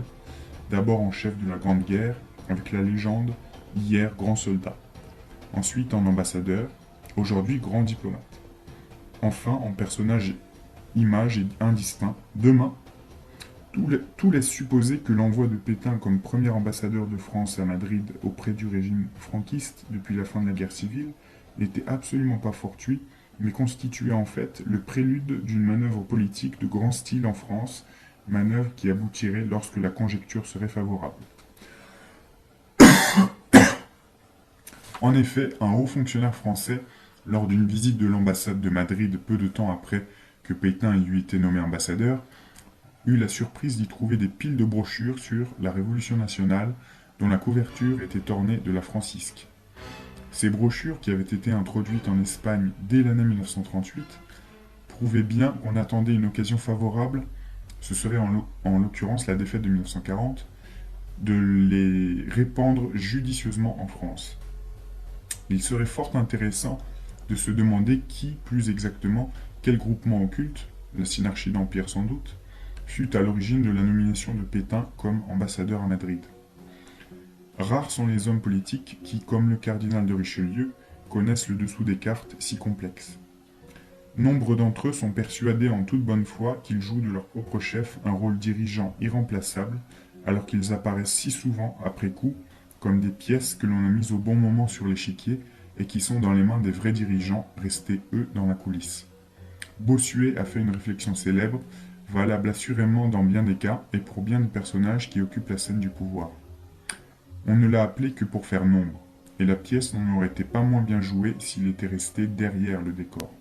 d'abord en chef de la Grande Guerre, avec la légende « Hier grand soldat », ensuite en ambassadeur, aujourd'hui grand diplomate. Enfin, en personnage image et indistinct, demain, tout laisse supposer que l'envoi de Pétain comme premier ambassadeur de France à Madrid auprès du régime franquiste depuis la fin de la guerre civile n'était absolument pas fortuit, mais constituait en fait le prélude d'une manœuvre politique de grand style en France, manœuvre qui aboutirait lorsque la conjecture serait favorable. En effet, un haut fonctionnaire français, lors d'une visite de l'ambassade de Madrid peu de temps après que Pétain y eût été nommé ambassadeur, eut la surprise d'y trouver des piles de brochures sur la Révolution nationale dont la couverture était ornée de la francisque. Ces brochures, qui avaient été introduites en Espagne dès l'année 1938, prouvaient bien qu'on attendait une occasion favorable, ce serait en l'occurrence la défaite de 1940, de les répandre judicieusement en France. Il serait fort intéressant de se demander qui, plus exactement, quel groupement occulte, la synarchie d'Empire sans doute, fut à l'origine de la nomination de Pétain comme ambassadeur à Madrid. Rares sont les hommes politiques qui, comme le cardinal de Richelieu, connaissent le dessous des cartes si complexes. Nombre d'entre eux sont persuadés en toute bonne foi qu'ils jouent de leur propre chef un rôle dirigeant irremplaçable, alors qu'ils apparaissent si souvent, après coup, comme des pièces que l'on a mises au bon moment sur l'échiquier et qui sont dans les mains des vrais dirigeants, restés eux dans la coulisse. Bossuet a fait une réflexion célèbre, valable assurément dans bien des cas et pour bien des personnages qui occupent la scène du pouvoir. On ne l'a appelé que pour faire nombre, et la pièce n'en aurait été pas moins bien jouée s'il était resté derrière le décor.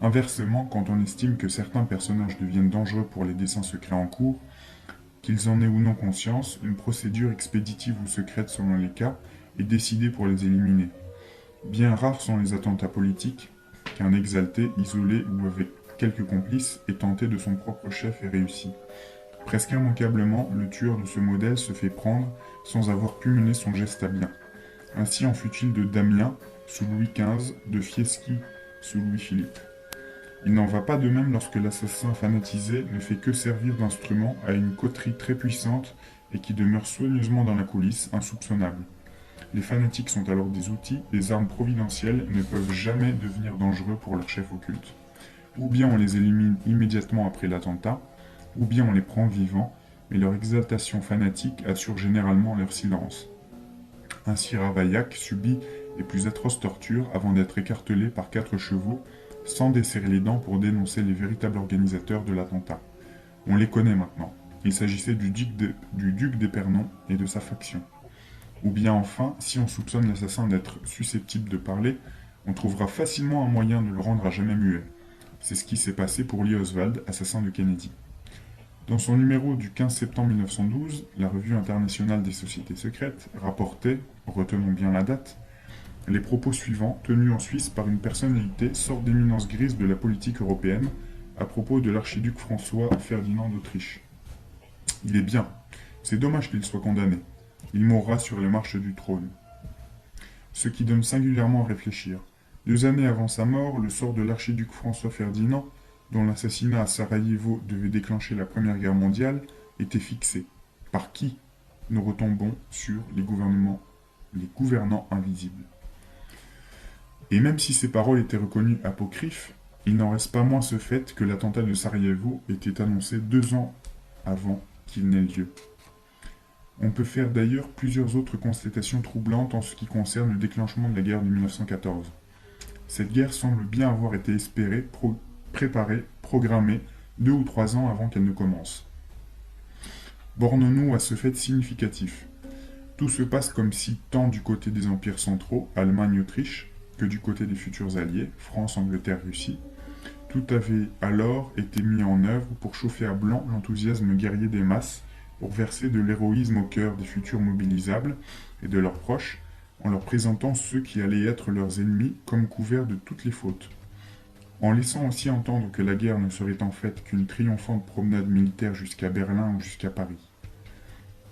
Inversement, quand on estime que certains personnages deviennent dangereux pour les desseins secrets en cours, qu'ils en aient ou non conscience, une procédure expéditive ou secrète selon les cas est décidée pour les éliminer. Bien rares sont les attentats politiques qu'un exalté, isolé ou avec quelques complices ait tenté de son propre chef et réussi. Presque immanquablement, le tueur de ce modèle se fait prendre sans avoir pu mener son geste à bien. Ainsi en fut-il de Damien sous Louis XV, de Fieschi sous Louis-Philippe. Il n'en va pas de même lorsque l'assassin fanatisé ne fait que servir d'instrument à une coterie très puissante et qui demeure soigneusement dans la coulisse, insoupçonnable. Les fanatiques sont alors des outils, des armes providentielles ne peuvent jamais devenir dangereux pour leur chef occulte. Ou bien on les élimine immédiatement après l'attentat, ou bien on les prend vivants, mais leur exaltation fanatique assure généralement leur silence. Ainsi Ravaillac subit les plus atroces tortures avant d'être écartelé par 4 chevaux, sans desserrer les dents pour dénoncer les véritables organisateurs de l'attentat. On les connaît maintenant. Il s'agissait du duc d'Épernon et de sa faction. Ou bien enfin, si on soupçonne l'assassin d'être susceptible de parler, on trouvera facilement un moyen de le rendre à jamais muet. C'est ce qui s'est passé pour Lee Oswald, assassin de Kennedy. Dans son numéro du 15 septembre 1912, la Revue internationale des sociétés secrètes rapportait, retenons bien la date, les propos suivants, tenus en Suisse par une personnalité sorte d'éminence grise de la politique européenne, à propos de l'archiduc François Ferdinand d'Autriche. Il est bien, c'est dommage qu'il soit condamné. Il mourra sur les marches du trône. Ce qui donne singulièrement à réfléchir. 2 années avant sa mort, le sort de l'archiduc François Ferdinand dont l'assassinat à Sarajevo devait déclencher la Première Guerre mondiale, était fixé. Par qui? Nous retombons sur les gouvernants invisibles. Et même si ces paroles étaient reconnues apocryphes, il n'en reste pas moins ce fait que l'attentat de Sarajevo était annoncé 2 ans avant qu'il n'ait lieu. On peut faire d'ailleurs plusieurs autres constatations troublantes en ce qui concerne le déclenchement de la guerre de 1914. Cette guerre semble bien avoir été espérée, préparée, programmée 2 ou 3 ans avant qu'elle ne commence. Bornons-nous à ce fait significatif. Tout se passe comme si, tant du côté des empires centraux, Allemagne, Autriche, que du côté des futurs alliés, France, Angleterre, Russie, tout avait alors été mis en œuvre pour chauffer à blanc l'enthousiasme guerrier des masses, pour verser de l'héroïsme au cœur des futurs mobilisables et de leurs proches, en leur présentant ceux qui allaient être leurs ennemis comme couverts de toutes les fautes. En laissant aussi entendre que la guerre ne serait en fait qu'une triomphante promenade militaire jusqu'à Berlin ou jusqu'à Paris.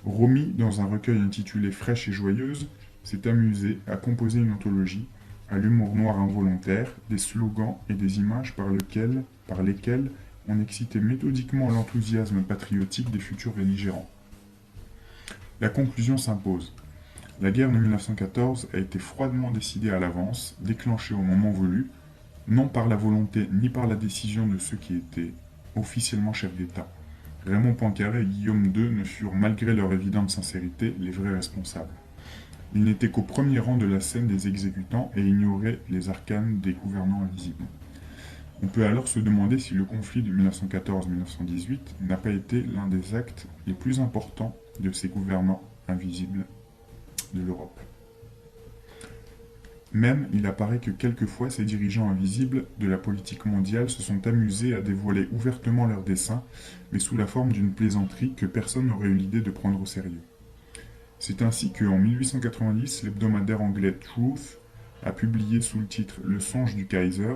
Romy, dans un recueil intitulé Fraîche et joyeuse, s'est amusé à composer une anthologie, à l'humour noir involontaire, des slogans et des images par lesquels on excitait méthodiquement l'enthousiasme patriotique des futurs belligérants. La conclusion s'impose. La guerre de 1914 a été froidement décidée à l'avance, déclenchée au moment voulu, non par la volonté ni par la décision de ceux qui étaient officiellement chefs d'État. Raymond Poincaré et Guillaume II ne furent, malgré leur évidente sincérité, les vrais responsables. Ils n'étaient qu'au premier rang de la scène des exécutants et ignoraient les arcanes des gouvernants invisibles. On peut alors se demander si le conflit de 1914-1918 n'a pas été l'un des actes les plus importants de ces gouvernants invisibles de l'Europe. Même, il apparaît que quelquefois ces dirigeants invisibles de la politique mondiale se sont amusés à dévoiler ouvertement leurs desseins, mais sous la forme d'une plaisanterie que personne n'aurait eu l'idée de prendre au sérieux. C'est ainsi qu'en 1890, l'hebdomadaire anglais Truth a publié sous le titre « Le songe du Kaiser »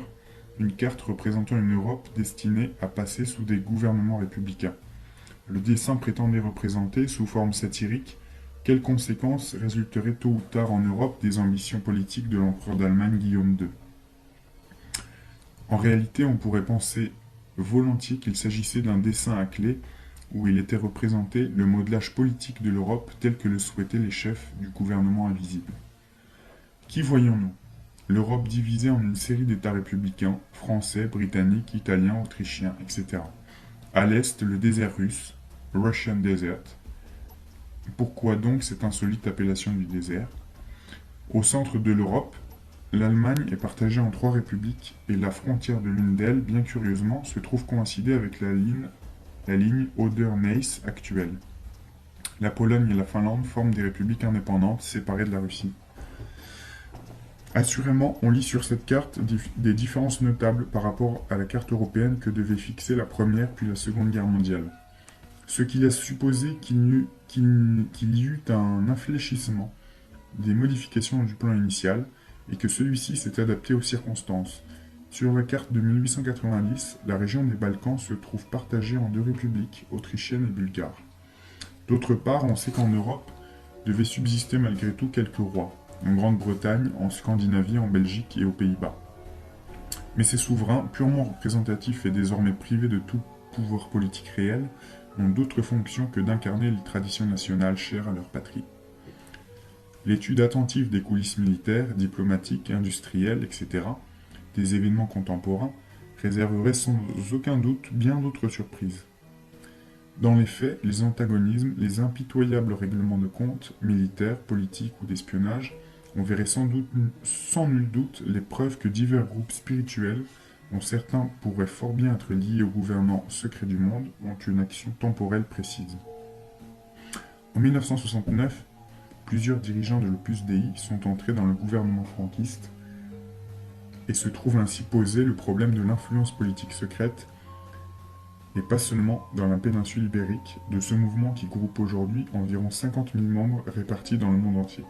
une carte représentant une Europe destinée à passer sous des gouvernements républicains. Le dessin prétendait représenter, sous forme satirique, quelles conséquences résulteraient tôt ou tard en Europe des ambitions politiques de l'empereur d'Allemagne Guillaume II. En réalité, on pourrait penser volontiers qu'il s'agissait d'un dessin à clé où il était représenté le modelage politique de l'Europe tel que le souhaitaient les chefs du gouvernement invisible. Qui voyons-nous? L'Europe divisée en une série d'États républicains, français, britanniques, italiens, autrichiens, etc. À l'est, le désert russe, Russian Desert. Pourquoi donc cette insolite appellation du désert? Au centre de l'Europe, l'Allemagne est partagée en 3 républiques et la frontière de l'une d'elles, bien curieusement, se trouve coïncider avec la ligne Oder-Neisse actuelle. La Pologne et la Finlande forment des républiques indépendantes séparées de la Russie. Assurément, on lit sur cette carte des différences notables par rapport à la carte européenne que devait fixer la Première puis la Seconde Guerre mondiale. Ce qui laisse supposer qu'il y eut un infléchissement des modifications du plan initial et que celui-ci s'est adapté aux circonstances. Sur la carte de 1890, la région des Balkans se trouve partagée en 2 républiques, autrichienne et bulgare. D'autre part, on sait qu'en Europe devaient subsister malgré tout quelques rois, en Grande-Bretagne, en Scandinavie, en Belgique et aux Pays-Bas. Mais ces souverains, purement représentatifs et désormais privés de tout pouvoir politique réel, n'ont d'autre fonction que d'incarner les traditions nationales chères à leur patrie. L'étude attentive des coulisses militaires, diplomatiques, industrielles, etc., des événements contemporains, réserverait sans aucun doute bien d'autres surprises. Dans les faits, les antagonismes, les impitoyables règlements de compte, militaires, politiques ou d'espionnage, on verrait sans nul doute les preuves que divers groupes spirituels, dont certains pourraient fort bien être liés au gouvernement secret du monde, ont une action temporelle précise. En 1969, plusieurs dirigeants de l'Opus Dei sont entrés dans le gouvernement franquiste et se trouve ainsi posé le problème de l'influence politique secrète, et pas seulement dans la péninsule ibérique, de ce mouvement qui groupe aujourd'hui environ 50 000 membres répartis dans le monde entier.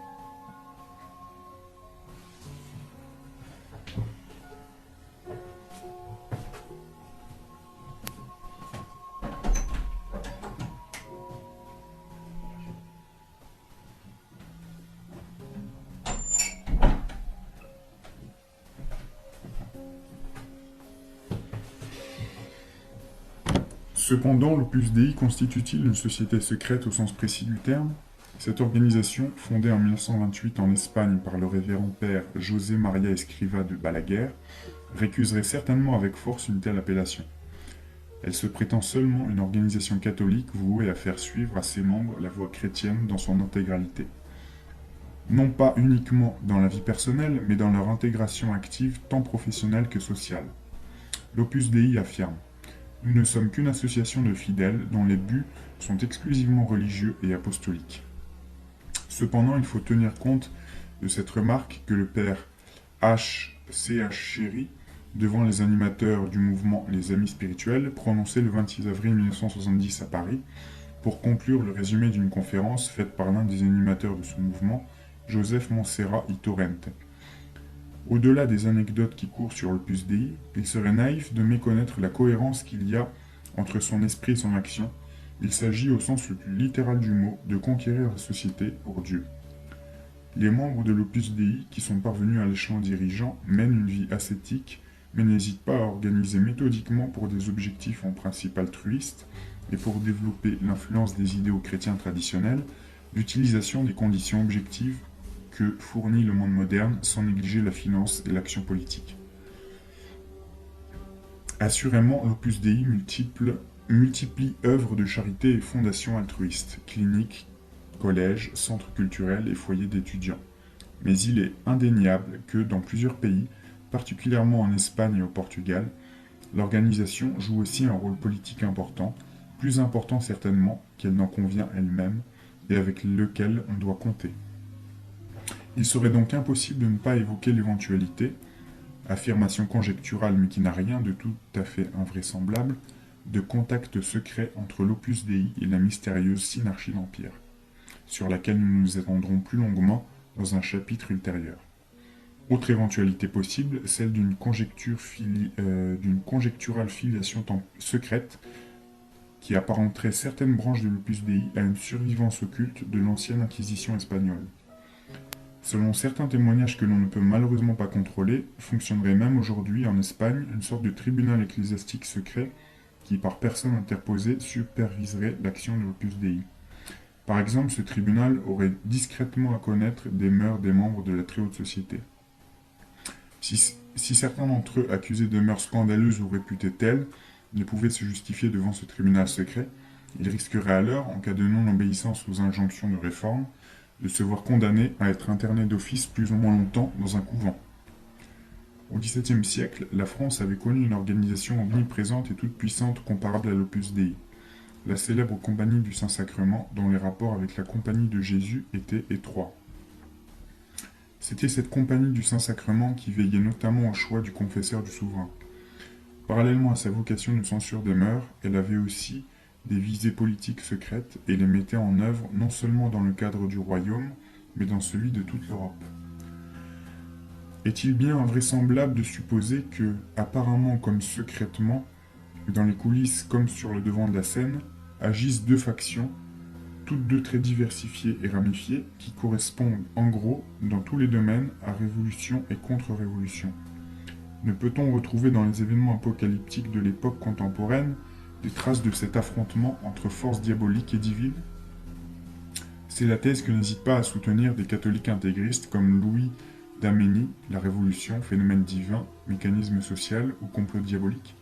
Cependant, l'Opus Dei constitue-t-il une société secrète au sens précis du terme? Cette organisation, fondée en 1928 en Espagne par le révérend père José María Escrivá de Balaguer, récuserait certainement avec force une telle appellation. Elle se prétend seulement une organisation catholique vouée à faire suivre à ses membres la voie chrétienne dans son intégralité. Non pas uniquement dans la vie personnelle, mais dans leur intégration active tant professionnelle que sociale. L'Opus Dei affirme: nous ne sommes qu'une association de fidèles dont les buts sont exclusivement religieux et apostoliques. Cependant, il faut tenir compte de cette remarque que le père H.C.H. Chéry, devant les animateurs du mouvement Les Amis Spirituels, prononçait le 26 avril 1970 à Paris, pour conclure le résumé d'une conférence faite par l'un des animateurs de ce mouvement, Joseph Monserrat y Torrente. Au-delà des anecdotes qui courent sur l'Opus Dei, il serait naïf de méconnaître la cohérence qu'il y a entre son esprit et son action. Il s'agit, au sens le plus littéral du mot, de conquérir la société pour Dieu. Les membres de l'Opus Dei, qui sont parvenus à l'échelon dirigeant, mènent une vie ascétique, mais n'hésitent pas à organiser méthodiquement pour des objectifs en principe altruistes et pour développer l'influence des idéaux chrétiens traditionnels, l'utilisation des conditions objectives que fournit le monde moderne sans négliger la finance et l'action politique. Assurément, l'Opus Dei multiplie œuvres de charité et fondations altruistes, cliniques, collèges, centres culturels et foyers d'étudiants. Mais il est indéniable que dans plusieurs pays, particulièrement en Espagne et au Portugal, l'organisation joue aussi un rôle politique important, plus important certainement qu'elle n'en convient elle-même, et avec lequel on doit compter. Il serait donc impossible de ne pas évoquer l'éventualité, affirmation conjecturale mais qui n'a rien de tout à fait invraisemblable, de contact secret entre l'Opus Dei et la mystérieuse Synarchie d'Empire, sur laquelle nous nous attendrons plus longuement dans un chapitre ultérieur. Autre éventualité possible, celle d'une conjecturale filiation secrète qui apparenterait certaines branches de l'Opus Dei à une survivance occulte de l'ancienne Inquisition espagnole. Selon certains témoignages que l'on ne peut malheureusement pas contrôler, fonctionnerait même aujourd'hui en Espagne une sorte de tribunal ecclésiastique secret qui, par personne interposée, superviserait l'action de l'Opus Dei. Par exemple, ce tribunal aurait discrètement à connaître des mœurs des membres de la très haute société. Si certains d'entre eux, accusés de mœurs scandaleuses ou réputés telles, ne pouvaient se justifier devant ce tribunal secret, ils risqueraient alors, en cas de non-obéissance aux injonctions de réforme, de se voir condamnés à être internés d'office plus ou moins longtemps dans un couvent. Au XVIIe siècle, la France avait connu une organisation omniprésente et toute puissante comparable à l'Opus Dei, la célèbre Compagnie du Saint-Sacrement, dont les rapports avec la Compagnie de Jésus étaient étroits. C'était cette Compagnie du Saint-Sacrement qui veillait notamment au choix du confesseur du souverain. Parallèlement à sa vocation de censure des mœurs, elle avait aussi des visées politiques secrètes et les mettait en œuvre non seulement dans le cadre du royaume, mais dans celui de toute l'Europe. Est-il bien invraisemblable de supposer que, apparemment comme secrètement, dans les coulisses comme sur le devant de la scène, agissent deux factions, toutes deux très diversifiées et ramifiées, qui correspondent en gros, dans tous les domaines, à révolution et contre-révolution? Ne peut-on retrouver dans les événements apocalyptiques de l'époque contemporaine des traces de cet affrontement entre forces diaboliques et divines? C'est la thèse que n'hésitent pas à soutenir des catholiques intégristes comme Louis d'Aménie, La Révolution, phénomène divin, mécanisme social ou complot diabolique,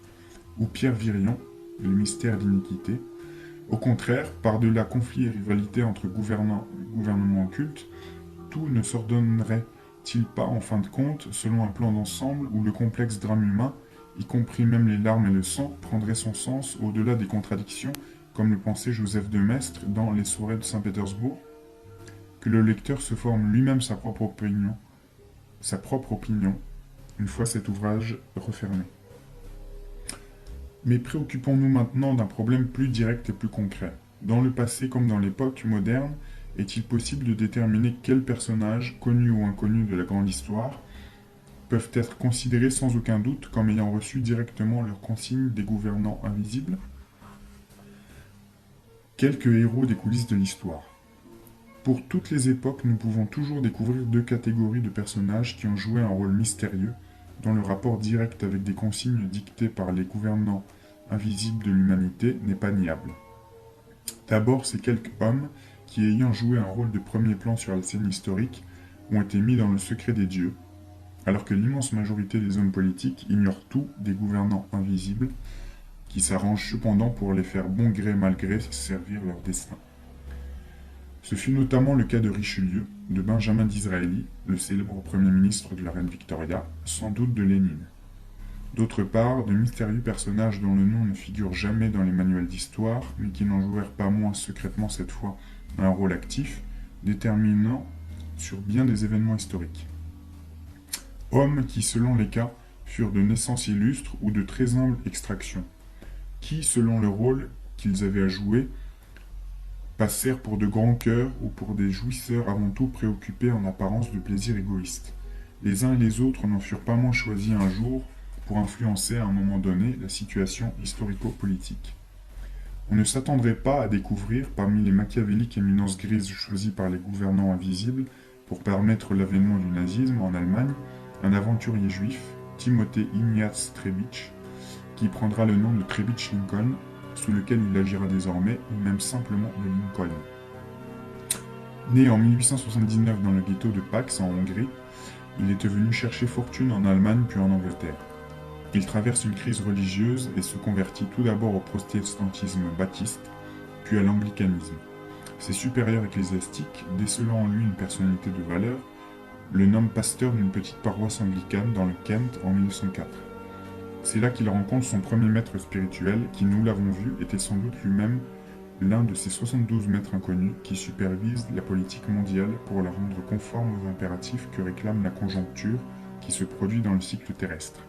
ou Pierre Virion, Le mystère d'iniquité. Au contraire, par-delà conflits et rivalités entre gouvernements occultes, tout ne s'ordonnerait-il pas en fin de compte selon un plan d'ensemble où le complexe drame humain, y compris même les larmes et le sang, prendrait son sens au-delà des contradictions, comme le pensait Joseph de Maistre dans Les soirées de Saint-Pétersbourg? Que le lecteur se forme lui-même sa propre opinion, une fois cet ouvrage refermé. Mais préoccupons-nous maintenant d'un problème plus direct et plus concret. Dans le passé comme dans l'époque moderne, est-il possible de déterminer quels personnages, connus ou inconnus de la grande histoire, peuvent être considérés sans aucun doute comme ayant reçu directement leurs consignes des gouvernants invisibles? Quelques héros des coulisses de l'histoire. Pour toutes les époques, nous pouvons toujours découvrir deux catégories de personnages qui ont joué un rôle mystérieux, dans le rapport direct avec des consignes dictées par les gouvernants invisible de l'humanité n'est pas niable. D'abord, ces quelques hommes qui, ayant joué un rôle de premier plan sur la scène historique, ont été mis dans le secret des dieux, alors que l'immense majorité des hommes politiques ignorent tout des gouvernants invisibles, qui s'arrangent cependant pour les faire bon gré mal gré servir leur destin. Ce fut notamment le cas de Richelieu, de Benjamin Disraeli, le célèbre Premier ministre de la reine Victoria, sans doute de Lénine. D'autre part, de mystérieux personnages dont le nom ne figure jamais dans les manuels d'histoire, mais qui n'en jouèrent pas moins secrètement cette fois un rôle actif, déterminant sur bien des événements historiques. Hommes qui, selon les cas, furent de naissance illustre ou de très humble extraction, qui, selon le rôle qu'ils avaient à jouer, passèrent pour de grands cœurs ou pour des jouisseurs avant tout préoccupés en apparence de plaisirs égoïstes. Les uns et les autres n'en furent pas moins choisis un jour pour influencer à un moment donné la situation historico-politique. On ne s'attendrait pas à découvrir, parmi les machiavéliques éminences grises choisies par les gouvernants invisibles pour permettre l'avènement du nazisme en Allemagne, un aventurier juif, Timothée Ignaz Trebitsch, qui prendra le nom de Trebitsch Lincoln, sous lequel il agira désormais, ou même simplement de Lincoln. Né en 1879 dans le ghetto de Pax en Hongrie, il était venu chercher fortune en Allemagne puis en Angleterre. Il traverse une crise religieuse et se convertit tout d'abord au protestantisme baptiste, puis à l'anglicanisme. Ses supérieurs ecclésiastiques, décelant en lui une personnalité de valeur, le nomment pasteur d'une petite paroisse anglicane dans le Kent en 1904. C'est là qu'il rencontre son premier maître spirituel, qui, nous l'avons vu, était sans doute lui-même l'un de ces 72 maîtres inconnus qui supervisent la politique mondiale pour la rendre conforme aux impératifs que réclame la conjoncture qui se produit dans le cycle terrestre.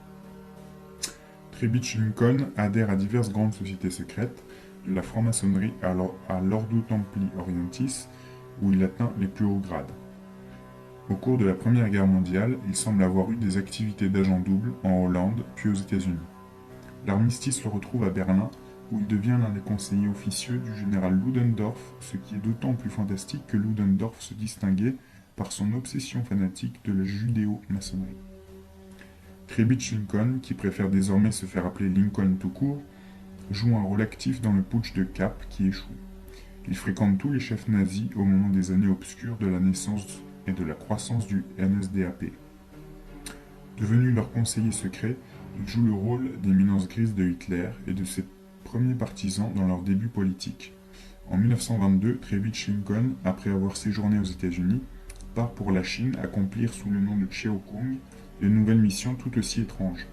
Trebitsch Lincoln adhère à diverses grandes sociétés secrètes, de la franc-maçonnerie à l'Ordo Templi Orientis, où il atteint les plus hauts grades. Au cours de la Première Guerre mondiale, il semble avoir eu des activités d'agent double en Hollande, puis aux États-Unis. L'armistice le retrouve à Berlin, où il devient l'un des conseillers officieux du général Ludendorff, ce qui est d'autant plus fantastique que Ludendorff se distinguait par son obsession fanatique de la judéo-maçonnerie. Trebitsch Lincoln, qui préfère désormais se faire appeler Lincoln tout court, joue un rôle actif dans le putsch de Kapp qui échoue. Il fréquente tous les chefs nazis au moment des années obscures de la naissance et de la croissance du NSDAP. Devenu leur conseiller secret, il joue le rôle d'éminence grise de Hitler et de ses premiers partisans dans leurs débuts politiques. En 1922, Trebitsch Lincoln, après avoir séjourné aux États-Unis, part pour la Chine accomplir sous le nom de Cheo Kung de nouvelles missions tout aussi étranges.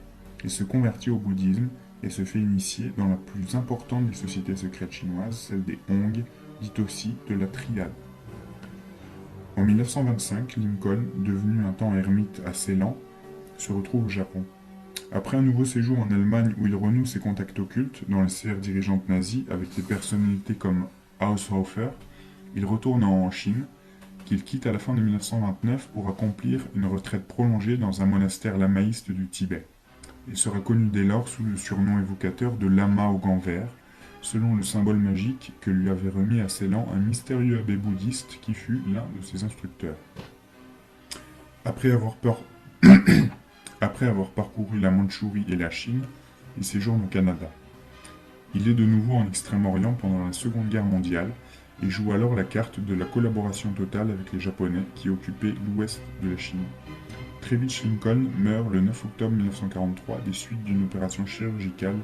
Il se convertit au bouddhisme et se fait initier dans la plus importante des sociétés secrètes chinoises, celle des Hong, dite aussi de la Triade. En 1925, Lincoln, devenu un temps ermite à Ceylan, se retrouve au Japon. Après un nouveau séjour en Allemagne où il renoue ses contacts occultes dans les sphères dirigeantes nazies avec des personnalités comme Haushofer, il retourne en Chine, qu'il quitte à la fin de 1929 pour accomplir une retraite prolongée dans un monastère lamaïste du Tibet. Il sera connu dès lors sous le surnom évocateur de lama aux gants verts, selon le symbole magique que lui avait remis à Ceylan un mystérieux abbé bouddhiste qui fut l'un de ses instructeurs. Après avoir parcouru la Mandchourie et la Chine, il séjourne au Canada. Il est de nouveau en Extrême-Orient pendant la Seconde Guerre mondiale et joue alors la carte de la collaboration totale avec les Japonais qui occupaient l'ouest de la Chine. Trebitsch Lincoln meurt le 9 octobre 1943 des suites d'une opération chirurgicale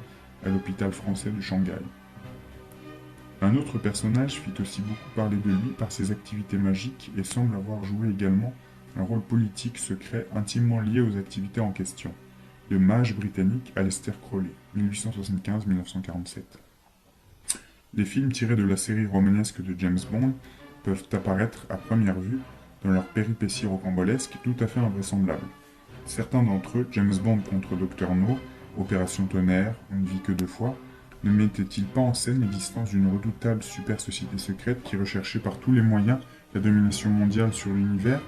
à l'hôpital français de Shanghai. Un autre personnage fit aussi beaucoup parler de lui par ses activités magiques et semble avoir joué également un rôle politique secret intimement lié aux activités en question, le mage britannique Aleister Crowley, 1875-1947. Les films tirés de la série romanesque de James Bond peuvent apparaître à première vue dans leurs péripéties rocambolesques tout à fait invraisemblables. Certains d'entre eux, James Bond contre Dr No, Opération Tonnerre, On ne vit que deux fois, ne mettaient-ils pas en scène l'existence d'une redoutable super-société secrète qui recherchait par tous les moyens la domination mondiale sur l'univers ?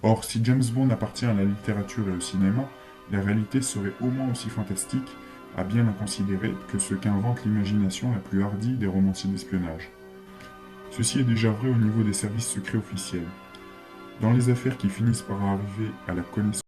Or, si James Bond appartient à la littérature et au cinéma, la réalité serait au moins aussi fantastique, à bien la considérer, que ce qu'invente l'imagination la plus hardie des romanciers d'espionnage. Ceci est déjà vrai au niveau des services secrets officiels. Dans les affaires qui finissent par arriver à la connaissance